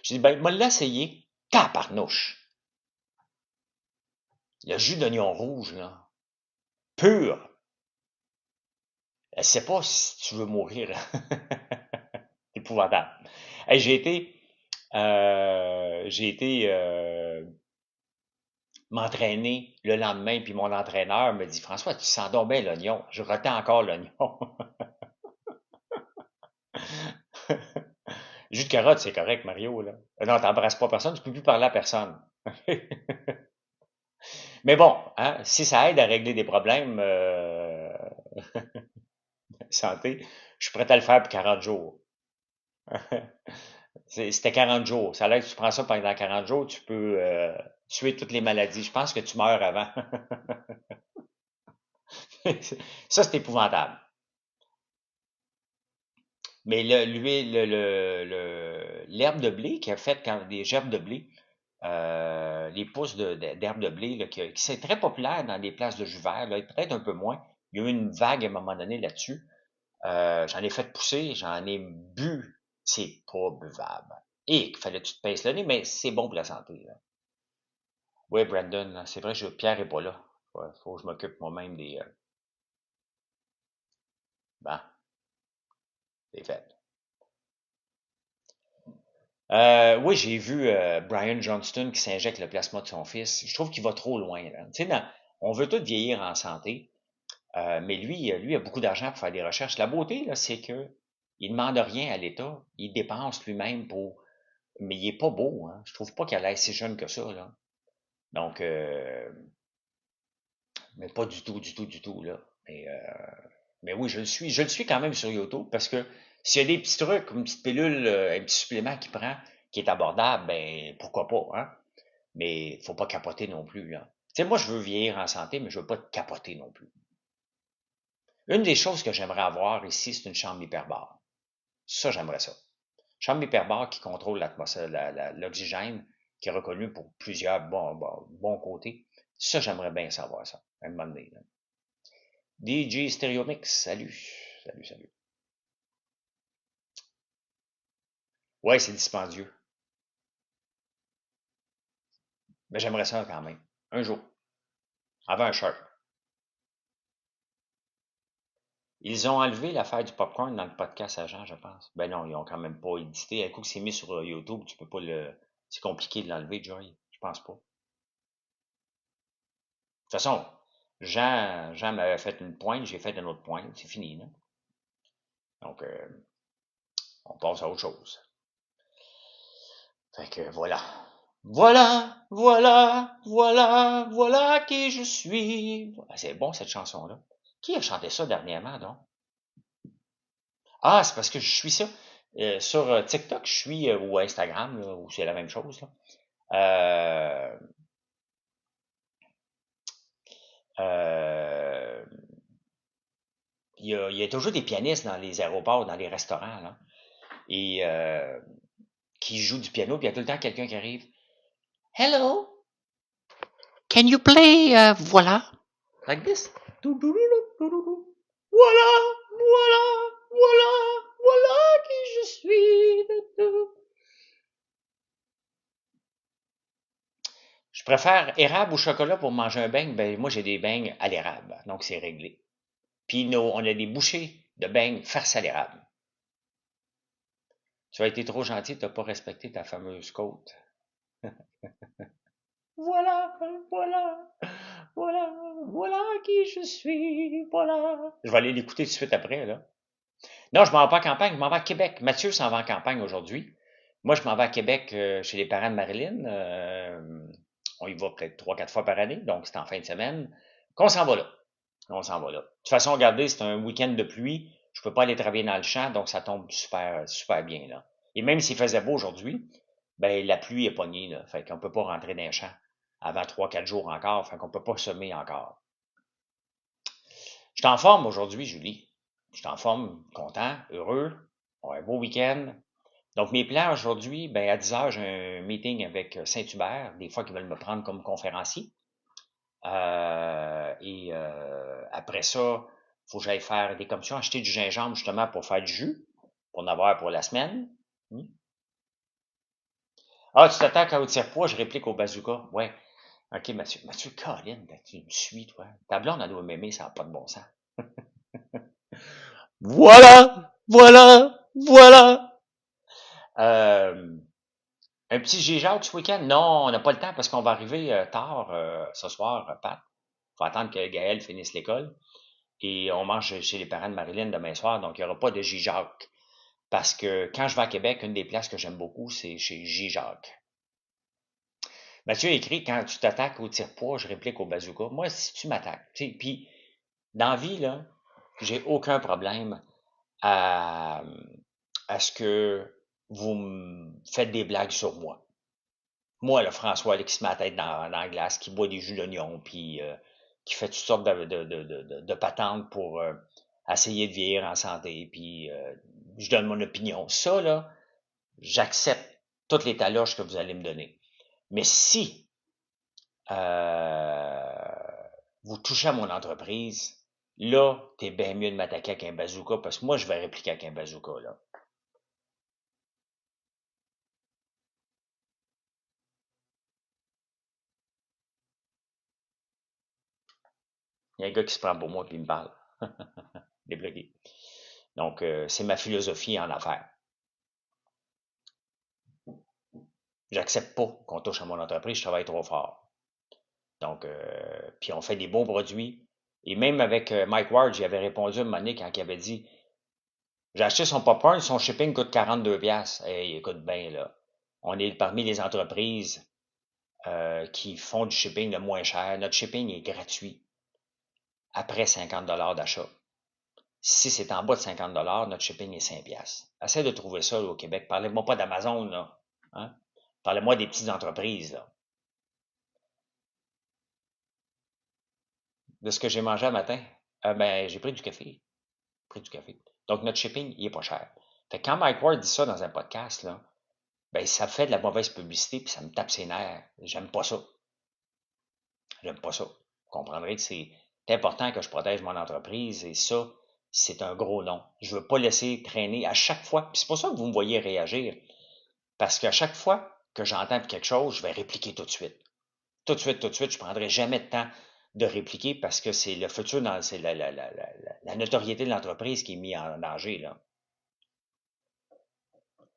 J'ai dit, ben, moi l'essayer. Tabarnouche. Le jus d'oignon rouge, là. Pur. Je sais pas si tu veux mourir. Épouvantable. Hey, j'ai été m'entraîner le lendemain, puis mon entraîneur me dit, François, tu sens donc bien l'oignon. Je retends encore l'oignon. Jus de carotte, c'est correct, Mario, là. Non, t'embrasses pas personne, tu peux plus parler à personne. Mais bon, hein, si ça aide à régler des problèmes santé, je suis prêt à le faire pour 40 jours. C'était 40 jours. Ça a l'air que tu prends ça pendant 40 jours, tu peux tuer toutes les maladies. Je pense que tu meurs avant. Ça, c'est épouvantable. Mais l'herbe de blé qui a fait quand des gerbes de blé, les pousses d'herbe de blé, là, qui c'est très populaire dans des places de jus vert, là, peut-être un peu moins. Il y a eu une vague à un moment donné là-dessus. J'en ai fait pousser, j'en ai bu. C'est pas buvable. Et qu'il fallait que tu te pinces le nez, mais c'est bon pour la santé. Là. Oui, Brandon, là, c'est vrai que Pierre est pas là. Faut que je m'occupe moi-même des. Ben, c'est fait. Oui, j'ai vu Brian Johnston qui s'injecte le plasma de son fils. Je trouve qu'il va trop loin. Là. Tu sais, on veut tous vieillir en santé, mais lui a beaucoup d'argent pour faire des recherches. La beauté, là, c'est que il demande rien à l'État. Il dépense lui-même pour. Mais il est pas beau. Hein. Je trouve pas qu'il a l'air si jeune que ça. Là. Donc, mais pas du tout, du tout, du tout. Là. Mais oui, je le suis quand même sur YouTube parce que s'il y a des petits trucs, une petite pilule, un petit supplément qu'il prend qui est abordable, ben pourquoi pas, hein? Mais faut pas capoter non plus, là. Tu sais, moi, je veux vieillir en santé, mais je veux pas capoter non plus. Une des choses que j'aimerais avoir ici, c'est une chambre hyperbare. Ça, j'aimerais ça. Chambre hyperbare qui contrôle l'atmosphère, l'oxygène, qui est reconnu pour plusieurs bons côtés. Ça, j'aimerais bien savoir ça, à un moment donné, là. DJ Stereomix, salut. Salut, salut. Ouais, c'est dispendieux. Mais j'aimerais ça quand même. Un jour. Avant un shirt. Ils ont enlevé l'affaire du popcorn dans le podcast à Jean, je pense. Ben non, ils ont quand même pas édité. Un coup que c'est mis sur YouTube, tu peux pas le. C'est compliqué de l'enlever, Joy. Je pense pas. De toute façon, Jean m'avait fait une pointe, j'ai fait une autre pointe. C'est fini, là. Donc, on passe à autre chose. Fait que voilà. Voilà, voilà, voilà, voilà qui je suis. C'est bon cette chanson-là. Qui a chanté ça dernièrement, donc? Ah, c'est parce que je suis ça. Sur TikTok, je suis, ou Instagram, là, où c'est la même chose. Là. Euh, euh, il y a toujours des pianistes dans les aéroports, dans les restaurants, là, et qui jouent du piano, puis il y a tout le temps quelqu'un qui arrive. Hello! Can you play, voilà? Like this? Voilà, voilà, voilà, voilà qui je suis. Je préfère érable ou chocolat pour manger un beigne. Ben, moi, j'ai des beignes à l'érable, donc c'est réglé. Puis, on a des bouchées de beignes farce à l'érable. Tu as été trop gentil, tu n'as pas respecté ta fameuse côte. Voilà, voilà, voilà, voilà qui je suis, voilà. Je vais aller l'écouter tout de suite après, là. Non, je m'en vais pas en campagne, je m'en vais à Québec. Mathieu s'en va en campagne aujourd'hui. Moi, je m'en vais à Québec chez les parents de Marilyn. On y va peut-être 3-4 fois par année, donc c'est en fin de semaine. Qu'on s'en va là. On s'en va là. De toute façon, regardez, c'est un week-end de pluie. Je peux pas aller travailler dans le champ, donc ça tombe super, super bien, là. Et même s'il faisait beau aujourd'hui, ben la pluie est pognée, là. Fait qu'on peut pas rentrer dans le champ avant 3-4 jours encore. Fait qu'on peut pas semer encore. Je suis en forme aujourd'hui, Julie. Je suis en forme, content, heureux. On a un beau week-end. Donc, mes plans aujourd'hui, ben, à 10 heures, j'ai un meeting avec Saint-Hubert, des fois qu'ils veulent me prendre comme conférencier. Après ça, il faut que j'aille faire des commissions, acheter du gingembre justement pour faire du jus, pour en avoir pour la semaine. Ah, tu t'attaques au tire-poids, je réplique au bazooka. Ouais. OK, Mathieu. Mathieu, Colin, tu me suis, toi. Ta blonde, elle doit m'aimer, ça n'a pas de bon sens. Voilà! Voilà! Voilà! Euh, un petit J-Jacques ce week-end? Non, on n'a pas le temps parce qu'on va arriver tard ce soir, Pat. Faut attendre que Gaël finisse l'école. Et on mange chez les parents de Marilyn demain soir, donc il n'y aura pas de J-Jacques. Parce que quand je vais à Québec, une des places que j'aime beaucoup, c'est chez J-Jacques. Mathieu a écrit, quand tu t'attaques au tire-poids, je réplique au bazooka. Moi, si tu m'attaques, tu sais, puis dans la vie, là, j'ai aucun problème à, à ce que vous me faites des blagues sur moi. Moi, le François, là, qui se met la tête dans la glace, qui boit des jus d'oignon, puis qui fait toutes sortes de patentes pour essayer de vieillir en santé, puis je donne mon opinion. Ça, là, j'accepte toutes les taloches que vous allez me donner. Mais si euh, vous touchez à mon entreprise, là, t'es bien mieux de m'attaquer avec un bazooka, parce que moi, je vais répliquer avec un bazooka, là. Il y a un gars qui se prend pour moi, puis il me parle. Débloqué. Donc, c'est ma philosophie en affaires. J'accepte pas qu'on touche à mon entreprise, je travaille trop fort. Donc, puis on fait des beaux produits. Et même avec Mike Ward, j'y avais répondu à un moment donné quand il avait dit j'ai acheté son popcorn, son shipping coûte 42$. Hey, écoute bien, là. On est parmi les entreprises qui font du shipping le moins cher. Notre shipping est gratuit après 50$ d'achat. Si c'est en bas de 50$, notre shipping est 5$. Essaye de trouver ça là, au Québec. Parlez-moi pas d'Amazon, là. Hein? Parlez-moi des petites entreprises, là. De ce que j'ai mangé un matin, ben, j'ai pris du café. Pris du café. Donc, notre shipping, il est pas cher. Fait que quand Mike Ward dit ça dans un podcast, là, ben, ça fait de la mauvaise publicité puis ça me tape ses nerfs. J'aime pas ça. J'aime pas ça. Vous comprendrez que c'est important que je protège mon entreprise et ça, c'est un gros non. Je veux pas laisser traîner à chaque fois. Puis c'est pour ça que vous me voyez réagir. Parce qu'à chaque fois que j'entends quelque chose, je vais répliquer tout de suite. Tout de suite, tout de suite, je prendrai jamais de temps de répliquer parce que c'est le futur, c'est la notoriété de l'entreprise qui est mise en danger, là.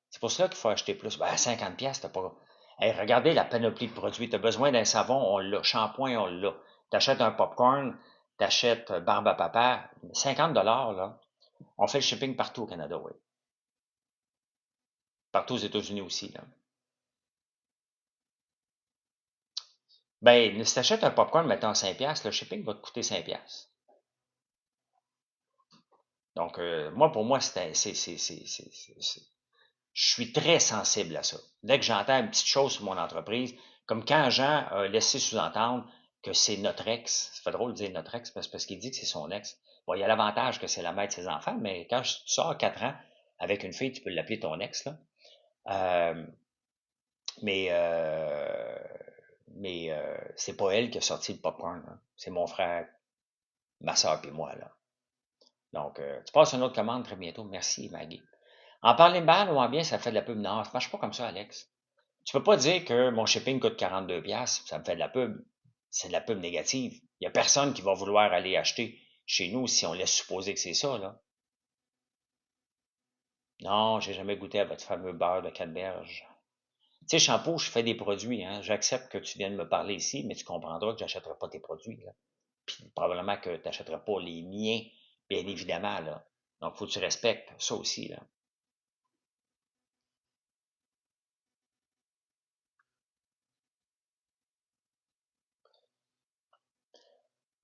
C'est pour cela qu'il faut acheter plus. Ben, à 50$, t'as pas. Hey, regardez la panoplie de produits. Tu as besoin d'un savon, on l'a. Shampoing, on l'a. Tu achètes un popcorn, tu achètes barbe à papa. 50$, là. On fait le shipping partout au Canada, oui. Partout aux États-Unis aussi, là. Ben, si tu achètes un popcorn, mettons 5$, le shipping va te coûter 5$. Donc, moi, pour moi, je suis très sensible à ça. Dès que j'entends une petite chose sur mon entreprise, comme quand Jean a laissé sous-entendre que c'est notre ex, ça fait drôle de dire notre ex parce qu'il dit que c'est son ex. Bon, il y a l'avantage que c'est la mère de ses enfants, mais quand tu sors 4 ans avec une fille, tu peux l'appeler ton ex, là. Euh, mais Mais c'est pas elle qui a sorti le popcorn, hein. C'est mon frère, ma soeur et moi, là. Donc, tu passes une autre commande très bientôt. Merci, Maggie. En parler mal ou en bien, ça fait de la pub. Non, ça marche pas comme ça, Alex. Tu peux pas dire que mon shipping coûte 42 pièces, ça me fait de la pub. C'est de la pub négative. Il y a personne qui va vouloir aller acheter chez nous si on laisse supposer que c'est ça, là. Non, j'ai jamais goûté à votre fameux beurre de canneberge. Tu sais, Shampoo, je fais des produits, hein. J'accepte que tu viennes me parler ici, mais tu comprendras que j'achèterai pas tes produits, là. Puis probablement que tu n'achèteras pas les miens, bien évidemment, là. Donc, faut que tu respectes ça aussi, là.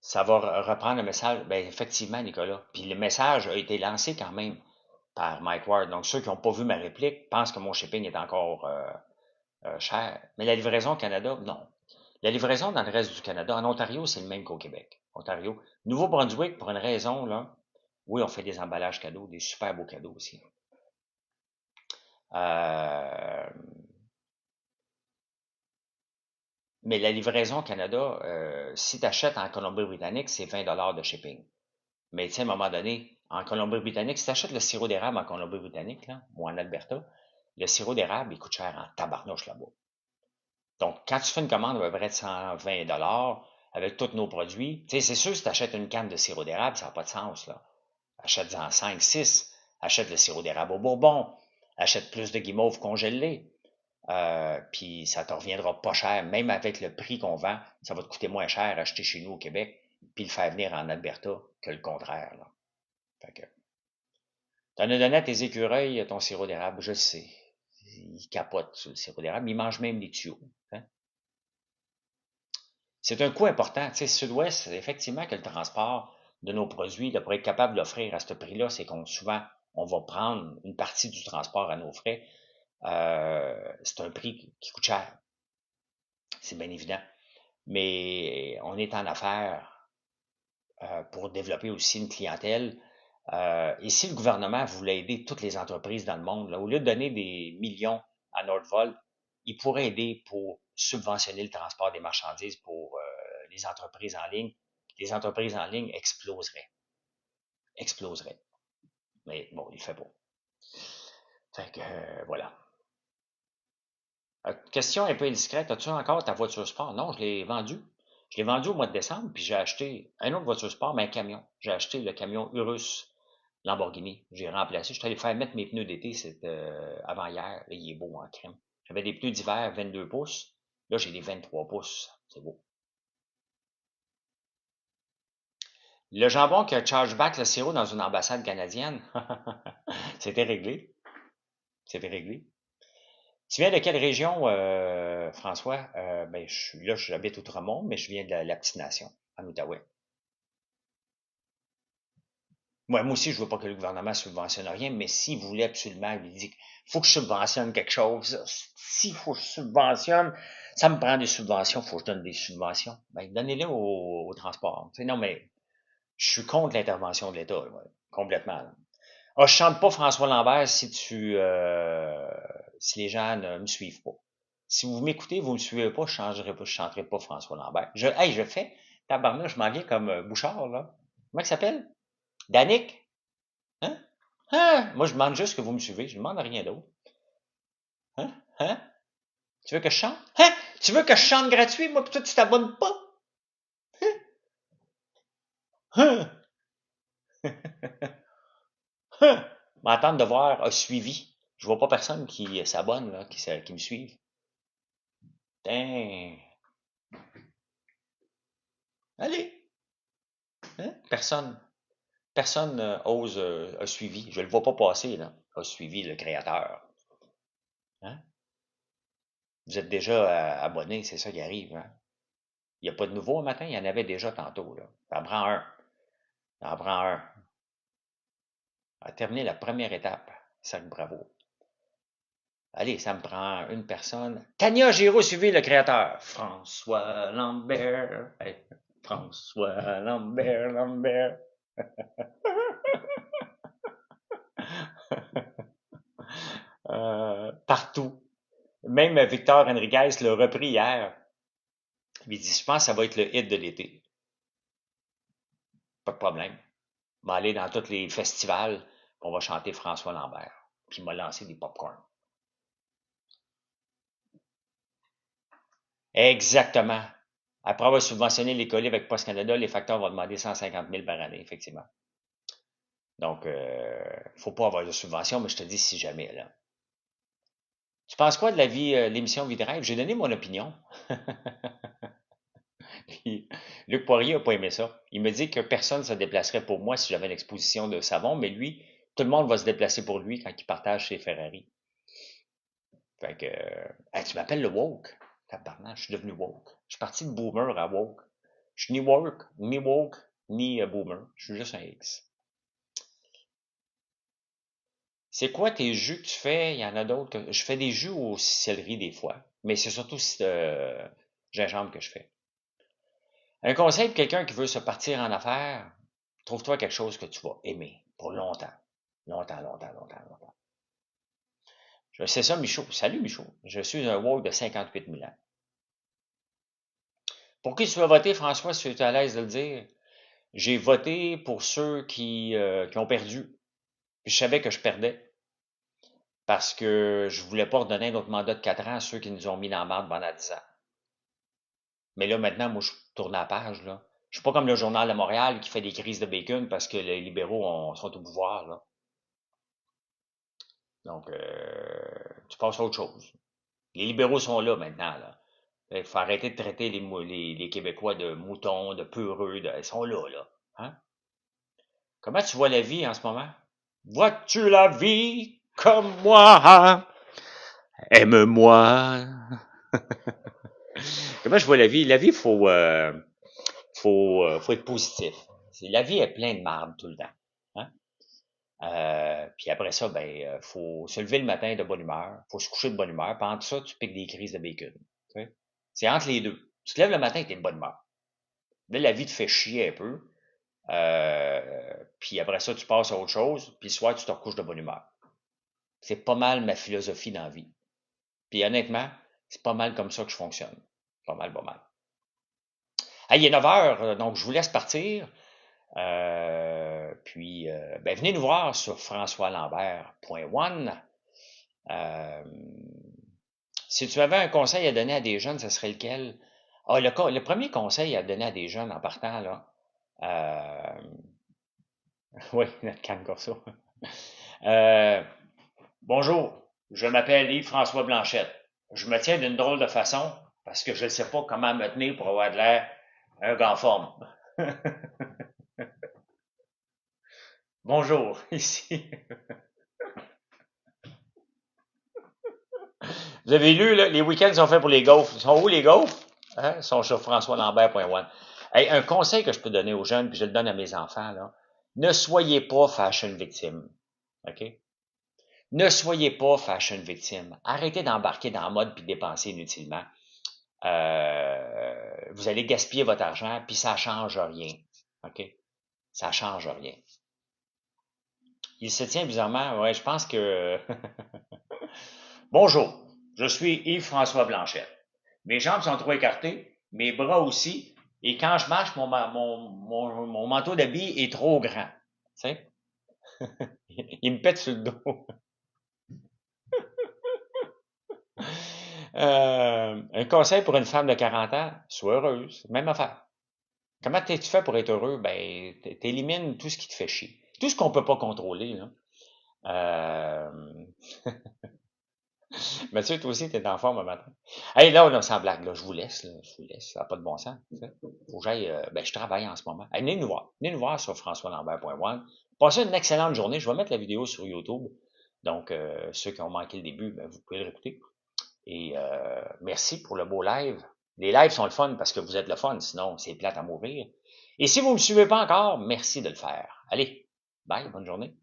Ça va reprendre le message. Ben, effectivement, Nicolas. Puis le message a été lancé quand même par Mike Ward. Donc, ceux qui n'ont pas vu ma réplique pensent que mon shipping est encore cher. Mais la livraison au Canada, non. La livraison dans le reste du Canada, en Ontario, c'est le même qu'au Québec. Ontario. Nouveau-Brunswick, pour une raison, là, oui, on fait des emballages cadeaux, des super beaux cadeaux aussi. Euh, mais la livraison au Canada, si tu achètes en Colombie-Britannique, c'est 20 de shipping. Mais tu sais, à un moment donné, en Colombie-Britannique, si tu achètes le sirop d'érable en Colombie-Britannique, là, ou en Alberta, le sirop d'érable, il coûte cher en tabarnouche là-bas. Donc, quand tu fais une commande à peu près de 120 avec tous nos produits, tu sais, c'est sûr, si tu achètes une canne de sirop d'érable, ça n'a pas de sens, là. Achète-en 5, 6. Achète le sirop d'érable au bourbon. Achète plus de guimauve congelé. Puis ça te reviendra pas cher, même avec le prix qu'on vend, ça va te coûter moins cher acheter chez nous au Québec, puis le faire venir en Alberta que le contraire, là. Fait que, t'en as donné à tes écureuils ton sirop d'érable, je le sais. Ils capotent sur le sirop d'érable, ils mangent même les tuyaux, hein. C'est un coût important. Tu sais, Sud-Ouest, effectivement que le transport de nos produits, là, pour être capable d'offrir à ce prix-là, c'est qu'on souvent, on va prendre une partie du transport à nos frais. C'est un prix qui coûte cher. C'est bien évident. Mais on est en affaires pour développer aussi une clientèle. Et si le gouvernement voulait aider toutes les entreprises dans le monde, là, au lieu de donner des millions à Nordvolt, il pourrait aider pour subventionner le transport des marchandises pour les entreprises en ligne. Les entreprises en ligne exploseraient. Exploseraient. Mais bon, il ne le fait pas. Fait que voilà. Question un peu indiscrète. As-tu encore ta voiture sport? Non, je l'ai vendue. Je l'ai vendue au mois de décembre, puis j'ai acheté une autre voiture sport, mais un camion. J'ai acheté le camion Urus Lamborghini. J'ai remplacé. Je suis allé faire mettre mes pneus d'été, c'était avant-hier. Là, il est beau en crème. J'avais des pneus d'hiver 22 pouces. Là, j'ai des 23 pouces. C'est beau. Le jambon qui a chargeback le sirop dans une ambassade canadienne, c'était réglé. C'était réglé. Tu viens de quelle région, François? Ben, là, j'habite Outremont, mais je viens de la petite nation, en Outaouais. Moi aussi, je veux pas que le gouvernement subventionne rien, mais s'il voulait absolument, il dit qu'il faut que je subventionne quelque chose. S'il faut que je subventionne, ça me prend des subventions, il faut que je donne des subventions. Ben, donnez-les au transport. Tu sais, non, mais je suis contre l'intervention de l'État, là, complètement, là. Ah, je chante pas François Lambert si les gens ne me suivent pas. Si vous m'écoutez, vous me suivez pas, je chanterai pas François Lambert. Je fais, tabarnak, je m'en viens comme Bouchard, là. Comment il s'appelle? Danick? Hein? Hein? Moi, je demande juste que vous me suivez, je demande rien d'autre. Hein? Hein? Tu veux que je chante? Hein? Tu veux que je chante gratuit, moi, pis toi, tu t'abonnes pas? Hein? Hein? M'entendre de voir a suivi. Je vois pas personne qui s'abonne, là, qui me suive. Tain. Allez! Hein? Personne ose a suivi. Je le vois pas passer, là. A suivi le créateur. Hein? Vous êtes déjà abonné, c'est ça qui arrive, hein? Il n'y a pas de nouveau un matin, il y en avait déjà tantôt, là. Ça en prend un. Ça en prend un. À terminer la première étape. Sac bravo. Allez, ça me prend une personne. Tania Giraud suivi le créateur. François Lambert. Hey, François Lambert, Lambert. Partout. Même Victor Enriquez l'a repris hier. Il dit, je pense que ça va être le hit de l'été. Pas de problème. On va aller dans tous les festivals, puis on va chanter François Lambert. Puis il m'a lancé des popcorn. Exactement. Après avoir subventionné les colis avec Post Canada, les facteurs vont demander 150 000 par année, effectivement. Donc, faut pas avoir de subvention, mais je te dis si jamais, là. Tu penses quoi de la vie, l'émission Vie de rêve? J'ai donné mon opinion. Puis, Luc Poirier n'a pas aimé ça. Il me dit que personne ne se déplacerait pour moi si j'avais une exposition de savon, mais lui, tout le monde va se déplacer pour lui quand il partage ses Ferrari. Fait que, hey, tu m'appelles le woke. Tabarnak, je suis devenu woke. Je suis parti de boomer à woke. Je suis ni woke, ni boomer. Je suis juste un X. C'est quoi tes jus que tu fais? Il y en a d'autres. Je fais des jus au céleri des fois, mais c'est surtout gingembre que je fais. Un conseil pour quelqu'un qui veut se partir en affaires, trouve-toi quelque chose que tu vas aimer pour longtemps. Longtemps, longtemps, longtemps, longtemps. C'est ça, Michaud. Salut, Michaud. Je suis un woke de 58 000 ans. Pour qui tu vas voter, François, si tu es à l'aise de le dire? J'ai voté pour ceux qui ont perdu. Puis je savais que je perdais parce que je voulais pas redonner un autre mandat de 4 ans à ceux qui nous ont mis dans la merde pendant 10 ans. Mais là, maintenant, moi, je tourne la page, là. Je suis pas comme le Journal de Montréal qui fait des crises de bacon parce que les libéraux sont au pouvoir, là. Donc, tu passes à autre chose. Les libéraux sont là maintenant, là. Il faut arrêter de traiter les Québécois de moutons, de peureux, ils sont là, là. Hein? Comment tu vois la vie en ce moment? Vois-tu la vie comme moi? Aime-moi. Comment je vois la vie? La vie, faut être positif. La vie est pleine de marde tout le temps. Hein? Puis après ça, ben, faut se lever le matin de bonne humeur, faut se coucher de bonne humeur. Pendant ça, tu piques des crises de bacon. Tu sais? C'est entre les deux. Tu te lèves le matin et t'es de bonne humeur. Là, la vie te fait chier un peu. Puis après ça, tu passes à autre chose. Puis le soir, tu te recouches de bonne humeur. C'est pas mal ma philosophie dans la vie. Puis honnêtement, c'est pas mal comme ça que je fonctionne. Pas mal, pas mal. Hey, il est 9 heures, donc je vous laisse partir. Puis, ben, venez nous voir sur françoislambert.one. Si tu avais un conseil à donner à des jeunes, ce serait lequel? Ah, le premier conseil à donner à des jeunes en partant, là. Oui, notre canne Corso. Bonjour, je m'appelle Yves-François Blanchette. Je me tiens d'une drôle de façon parce que je ne sais pas comment me tenir pour avoir de l'air un gars en forme. Bonjour, ici. Vous avez lu, là, les week-ends sont faits pour les gaufres. Ils sont où les gaufres? Hein? Ils sont sur françoislambert.one. Hey, un conseil que je peux donner aux jeunes, puis je le donne à mes enfants, là. Ne soyez pas fashion victime. OK? Ne soyez pas fashion victime. Arrêtez d'embarquer dans la mode puis de dépenser inutilement. Vous allez gaspiller votre argent, puis ça change rien. OK? Ça change rien. Il se tient bizarrement, ouais, je pense que... Bonjour, je suis Yves-François Blanchette. Mes jambes sont trop écartées, mes bras aussi, et quand je marche, mon manteau d'habit est trop grand. Tu sais? Il me pète sur le dos. Un conseil pour une femme de 40 ans, sois heureuse. Même affaire. Comment tu fais pour être heureux? Ben, t'élimines tout ce qui te fait chier. Tout ce qu'on peut pas contrôler, là. Mathieu, toi aussi, t'es en forme un matin. Hey, là, on a sans blague, là. Je vous laisse, là. Je vous laisse. Ça n'a pas de bon sens. Faut que j'aille, ben, je travaille en ce moment. Hey, venez nous voir. Venez nous voir sur françoislambert.one. Passez une excellente journée. Je vais mettre la vidéo sur YouTube. Donc, ceux qui ont manqué le début, ben, vous pouvez le réécouter. Et merci pour le beau live. Les lives sont le fun parce que vous êtes le fun, sinon c'est plate à mourir. Et si vous ne me suivez pas encore, merci de le faire. Allez, bye, bonne journée.